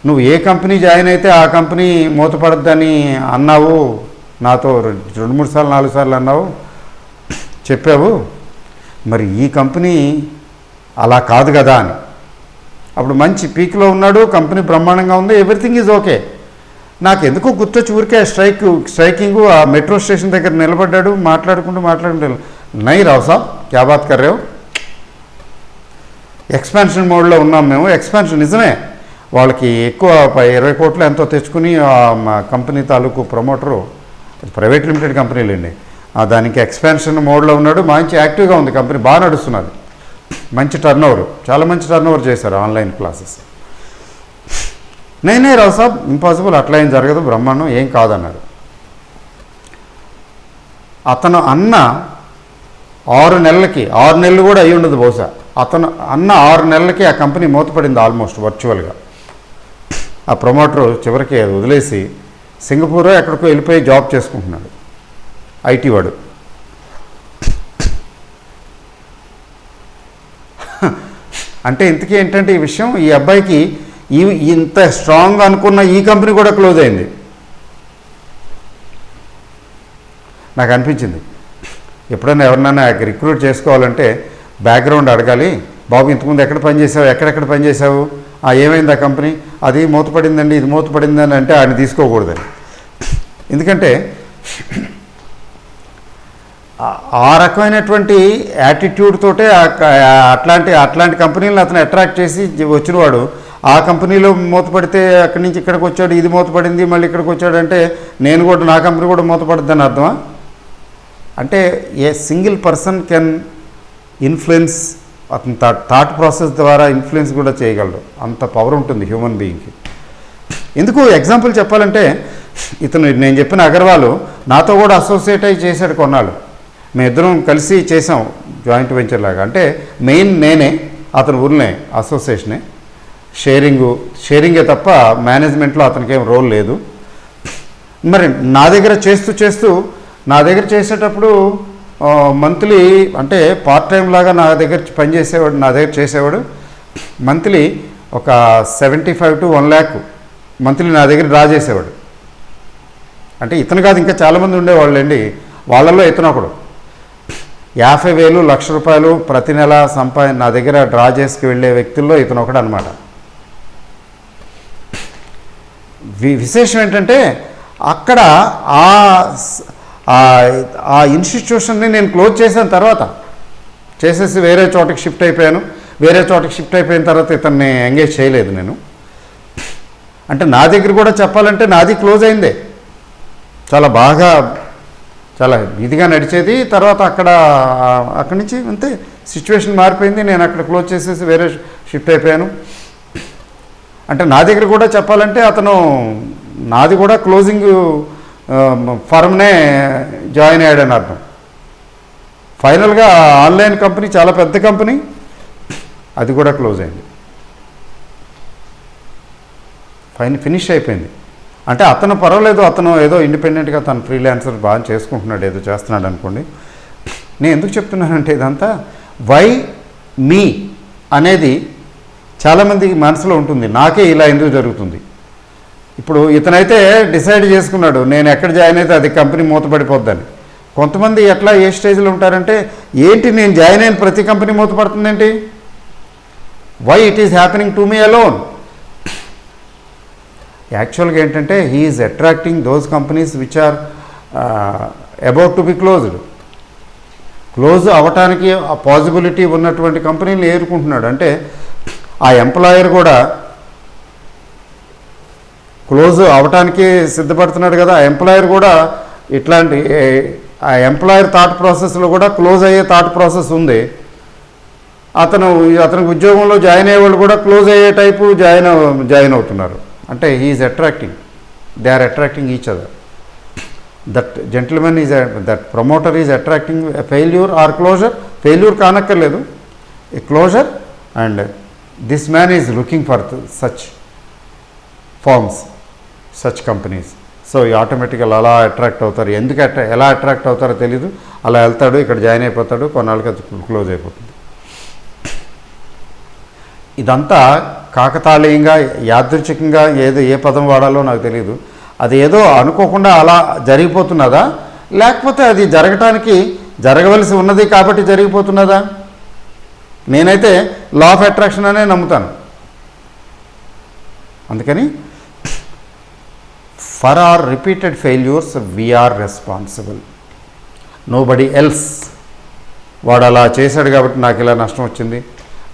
నువ్వు ఏ కంపెనీ జాయిన్ అయితే ఆ కంపెనీ మూతపడద్దని అన్నావు, నాతో 2-3 సార్లు 4 సార్లు అన్నావు, చెప్పావు, మరి ఈ కంపెనీ అలా కాదు కదా అని. అప్పుడు మంచి పీక్లో ఉన్నాడు, కంపెనీ బ్రహ్మాండంగా ఉంది, ఎవ్రీథింగ్ ఈజ్ ఓకే. నాకు ఎందుకో గుర్తొచ్చి ఊరికే స్ట్రైకింగ్ ఆ మెట్రో స్టేషన్ దగ్గర నిలబడ్డాడు. మాట్లాడుకుంటూ నై రావు సాబ్ క్యా బాత్ కర్ రేవ్, ఎక్స్పాన్షన్ మోడ్లో ఉన్నాం మేము. ఎక్స్పాన్షన్ నిజమే, వాళ్ళకి ఎక్కువ 20 కోట్లు ఎంతో తెచ్చుకుని మా కంపెనీ తాలూకు ప్రమోటరు, ప్రైవేట్ లిమిటెడ్ కంపెనీలండి, దానికి ఎక్స్పాన్షన్ మోడ్లో ఉన్నాడు. మంచి యాక్టివ్గా ఉంది కంపెనీ, బాగా నడుస్తున్నది, మంచి టర్నోవర్, చాలా మంచి టర్నోవర్ చేశారు ఆన్లైన్ క్లాసెస్. నేనే రావు సాబ్ ఇంపాసిబుల్, అట్లా ఏం జరగదు, బ్రహ్మాండం, ఏం కాదన్నాడు. అతను అన్న 6 నెలలకి, 6 నెలలు కూడా అయి ఉండదు బహుశా, అతను అన్న 6 నెలలకి ఆ కంపెనీ మూతపడింది ఆల్మోస్ట్ వర్చువల్గా. ఆ ప్రమోటర్ చివరికి అది వదిలేసి సింగపూర్ ఎక్కడికో వెళ్ళిపోయి జాబ్ చేసుకుంటున్నాడు, ఐటీ వాడు. అంటే ఇంతకీ ఏంటంటే ఈ విషయం, ఈ అబ్బాయికి ఇంత స్ట్రాంగ్ అనుకున్న ఈ కంపెనీ కూడా క్లోజ్ అయింది. నాకు అనిపించింది ఎప్పుడైనా ఎవరినైనా రిక్రూట్ చేసుకోవాలంటే బ్యాక్గ్రౌండ్ అడగాలి. బాబు ఇంతకుముందు ఎక్కడ పనిచేసావు, ఎక్కడెక్కడ పనిచేసావు, ఏమైంది ఆ కంపెనీ, అది మూతపడిందండి, ఇది మూతపడిందని అంటే ఆయన తీసుకోకూడదని. ఎందుకంటే ఆ రకమైనటువంటి యాటిట్యూడ్ తోటే అట్లాంటి కంపెనీలను అతను అట్రాక్ట్ చేసి వచ్చినవాడు. ఆ కంపెనీలో మూతపడితే అక్కడి నుంచి ఇక్కడికి వచ్చాడు, ఇది మూతపడింది, మళ్ళీ ఇక్కడికి వచ్చాడంటే నేను కూడా, నా కంపెనీ కూడా మూతపడుద్దని అర్థమా? అంటే a single person can influence, అతని థాట్ ప్రాసెస్ ద్వారా ఇన్ఫ్లుయెన్స్ కూడా చేయగలడు. అంత పవర్ ఉంటుంది హ్యూమన్ బీయింగ్కి. ఎందుకు ఎగ్జాంపుల్ చెప్పాలంటే, ఇతను నేను చెప్పిన అగర్వాల్ నాతో కూడా అసోసియేట్ అయ్యి చేశాడు కొన్నాళ్ళు. మేమిద్దరం కలిసి చేసాం జాయింట్ వెంచర్ లాగా. అంటే మెయిన్ నేనే, అతను ఊరినే అసోసియేషనే, షేరింగే తప్ప మేనేజ్మెంట్లో అతనికి ఏం రోల్ లేదు. మరి నా దగ్గర చేసేటప్పుడు మంత్లీ, అంటే పార్ట్ టైం లాగా నా దగ్గర చేసేవాడు. మంత్లీ ఒక 75 to 1 lakh మంత్లీ నా దగ్గర డ్రా చేసేవాడు. అంటే ఇతను కాదు, ఇంకా చాలామంది ఉండేవాళ్ళండి. వాళ్ళల్లో ఇతను ఒకడు. 50,000, ₹1,00,000 ప్రతి నెల నా దగ్గర డ్రా చేసుకు వెళ్ళే వ్యక్తుల్లో ఇతను ఒకడు అనమాట. విశేషం ఏంటంటే అక్కడ ఆ ఇన్స్టిట్యూషన్ని నేను క్లోజ్ చేసిన తర్వాత చేసేసి వేరే చోటకి షిఫ్ట్ అయిపోయాను. వేరే చోటకి షిఫ్ట్ అయిపోయిన తర్వాత ఇతన్ని ఎంగేజ్ చేయలేదు నేను. అంటే నా దగ్గర కూడా చెప్పాలంటే నాది క్లోజ్ అయిందే, చాలా బాగా, చాలా ఇదిగా నడిచేది. తర్వాత అక్కడి నుంచి అంతే సిచ్యువేషన్ మారిపోయింది. నేను అక్కడ క్లోజ్ చేసేసి వేరే షిఫ్ట్ అయిపోయాను. అంటే నా దగ్గర కూడా చెప్పాలంటే నాది కూడా క్లోజింగ్ ఫర్మ్నే జాయిన్ అయ్యాడని అర్థం. ఫైనల్గా ఆన్లైన్ కంపెనీ, చాలా పెద్ద కంపెనీ, అది కూడా క్లోజ్ అయింది, ఫినిష్ అయిపోయింది. అంటే అతను పర్వాలేదు, అతను ఏదో ఇండిపెండెంట్గా తను ఫ్రీలాన్సర్ బాగా చేసుకుంటున్నాడు, ఏదో చేస్తున్నాడు అనుకోండి. నేను ఎందుకు చెప్తున్నానంటే ఇదంతా వై మీ అనేది చాలామందికి మనసులో ఉంటుంది. నాకే ఇలా ఎందుకు జరుగుతుంది? ఇప్పుడు ఇతనైతే డిసైడ్ చేసుకున్నాడు నేను ఎక్కడ జాయిన్ అయితే అది కంపెనీ మూతపడిపోద్దని. కొంతమంది ఎట్లా ఏ స్టేజ్లో ఉంటారంటే, ఏంటి నేను జాయిన్ అయిన ప్రతి కంపెనీ మూతపడుతుందేంటి, why it is happening to me alone. యాక్చువల్గా ఏంటంటే he is attracting those companies which are about to be close అవ్వటానికి ఆ పాసిబిలిటీ ఉన్నటువంటి కంపెనీలు ఏరుకుంటున్నాడు. అంటే ఆ ఎంప్లాయర్ కూడా క్లోజ్ అవ్వటానికి సిద్ధపడుతున్నాడు కదా, ఆ ఎంప్లాయర్ కూడా ఇట్లాంటి, ఆ ఎంప్లాయర్ థాట్ ప్రాసెస్లో కూడా క్లోజ్ అయ్యే థాట్ ప్రాసెస్ ఉంది. అతనికి ఉద్యోగంలో జాయిన్ అయ్యేవాళ్ళు కూడా క్లోజ్ అయ్యే టైపు జాయిన్ అవుతున్నారు. అంటే he is attracting, they are attracting each other. That gentlemen that promoter is attracting failure or closure. Failure కానక్కర్లేదు, a closure, and this man is looking for such firms, such companies. So ఆటోమేటిక్గా అలా attract అవుతారు. ఎలా attract అవుతారో తెలీదు, అలా వెళ్తాడు, ఇక్కడ జాయిన్ అయిపోతాడు, కొన్నాళ్ళకి అది క్లోజ్ అయిపోతుంది. ఇదంతా కాకతాళీయంగా, యాదృచ్ఛికంగా, ఏ పదం వాడాలో నాకు తెలియదు. అది ఏదో అనుకోకుండా అలా జరిగిపోతున్నదా, లేకపోతే అది జరగవలసి ఉన్నది కాబట్టి జరిగిపోతున్నదా? నేనైతే లా ఆఫ్ అట్రాక్షన్ అనే నమ్ముతాను. అందుకని for our repeated failures we're responsible, nobody else. వాడు అలా చేశాడు కాబట్టి నాకు ఇలా నష్టం వచ్చింది,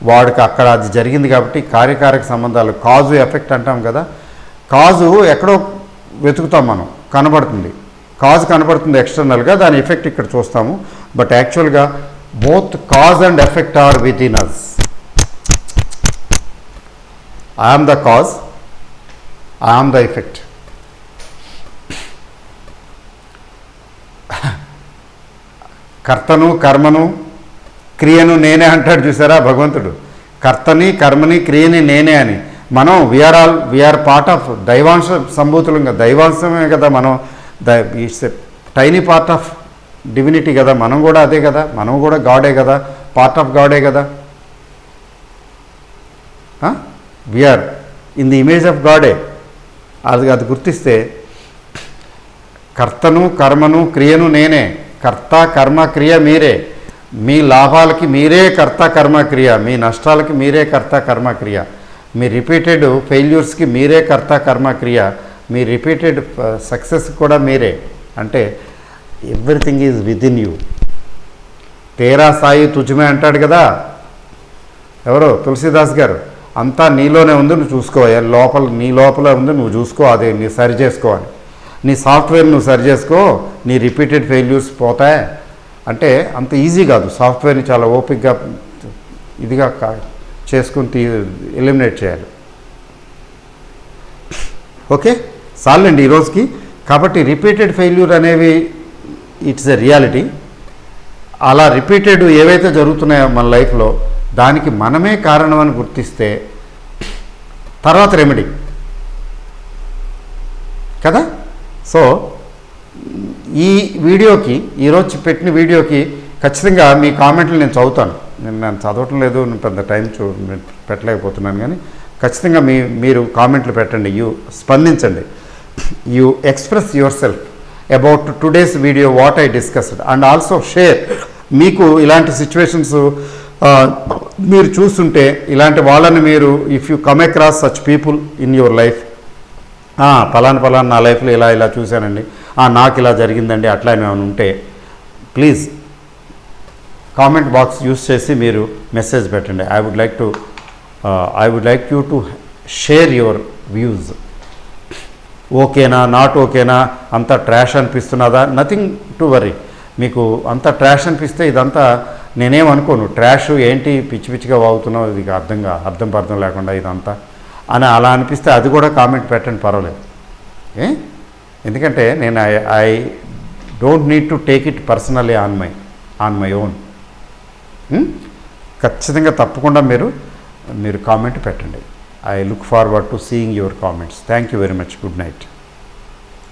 వాడికి అక్కడ అది జరిగింది కాబట్టి. కార్యకారక సంబంధాలు, కాజు ఎఫెక్ట్ అంటాం కదా, కాజు ఎక్కడో వెతుకుతాం మనం, కాజు కనబడుతుంది ఎక్స్టర్నల్గా, దాని ఎఫెక్ట్ ఇక్కడ చూస్తాము. బట్ యాక్చువల్గా both cause and effect are within us. I am the cause, I am the effect. కర్తను కర్మను క్రియను నేనే అంటాడు చూసారా భగవంతుడు. కర్తని కర్మని క్రియని నేనే అని. మనం వీఆర్ పార్ట్ ఆఫ్ దైవాంశ సంభూతులు. దైవాంశమే కదా మనం. It's a tiny part of divinity కదా. మనం కూడా అదే కదా. మనం కూడా గాడే కదా, పార్ట్ ఆఫ్ గాడే కదా. We are in the image of గాడే. అది గుర్తిస్తే కర్తను కర్మను క్రియను నేనే. కర్త కర్మ క్రియ మీరే. మీ లాభాలకి మీరే కర్త కర్మ క్రియ, మీ నష్టాలకి మీరే కర్త కర్మ క్రియ, మీ రిపీటెడ్ ఫెయిల్యూర్స్కి మీరే కర్త కర్మ క్రియ, మీ రిపీటెడ్ సక్సెస్ కూడా మీరే. అంటే everything is with in you. తేరా సాయి తుజ్మే అంటాడు కదా ఎవరో తులసిదాస్ గారు. అంతా నీలోనే ఉంది, నువ్వు చూసుకో. నీ లోపల ఉంది, నువ్వు చూసుకో. అది నీ సరి చేసుకోవాలి. నీ సాఫ్ట్వేర్ నువ్వు సరి చేసుకో, నీ రిపీటెడ్ ఫెయిల్యూర్స్ పోతాయి. అంటే అంత ఈజీ కాదు. సాఫ్ట్వేర్ని చాలా ఓపిక్గా ఇదిగా చేసుకుని ఎలిమినేట్ చేయాలి. ఓకే, చాలండి ఈరోజుకి. కాబట్టి రిపీటెడ్ ఫెయిల్యూర్ అనేవి ఇట్స్ ఎ రియాలిటీ. అలా రిపీటెడ్ ఏవైతే జరుగుతున్నాయో మన లైఫ్లో దానికి మనమే కారణం అని గుర్తిస్తే తర్వాత రెమెడీ కదా. సో ఈ వీడియోకి, ఈరోజు పెట్టిన వీడియోకి ఖచ్చితంగా మీ కామెంట్లు నేను చదువుతాను. నేను చదవటం లేదు, పెద్ద టైం పెట్టలేకపోతున్నాను. కానీ ఖచ్చితంగా మీరు కామెంట్లు పెట్టండి, స్పందించండి. You express yourself about today's video what I discussed. And also share. మీకు ఇలాంటి సిచ్యువేషన్స్ మీరు చూస్తుంటే, ఇలాంటి వాళ్ళని మీరు if you come across such people in your life, పలానా నా లైఫ్లో ఇలా చూశానండి, నాకు ఇలా జరిగిందండి, అట్లా ఏమైనా ఉంటే ప్లీజ్ కామెంట్ బాక్స్ యూస్ చేసి మీరు మెసేజ్ పెట్టండి. I would like you to share your views. ఓకేనా, నాట్ ఓకేనా, అంతా ట్రాష్ అనిపిస్తున్నదా, నథింగ్ టు వరీ. మీకు అంత ట్రాష్ అనిపిస్తే ఇదంతా నేనేమనుకోను. ట్రాష్ ఏంటి పిచ్చి పిచ్చిగా వాగుతున్నావు, ఇది అర్థం లేకుండా ఇదంతా అని అలా అనిపిస్తే అది కూడా కామెంట్ పెట్టండి, పర్వాలేదు. ఎందుకంటే నేను I don't need to take it personally on my own. ఖచ్చితంగా తప్పకుండా మీరు కామెంట్ పెట్టండి. I look forward to seeing your comments. Thank you very much. Good night.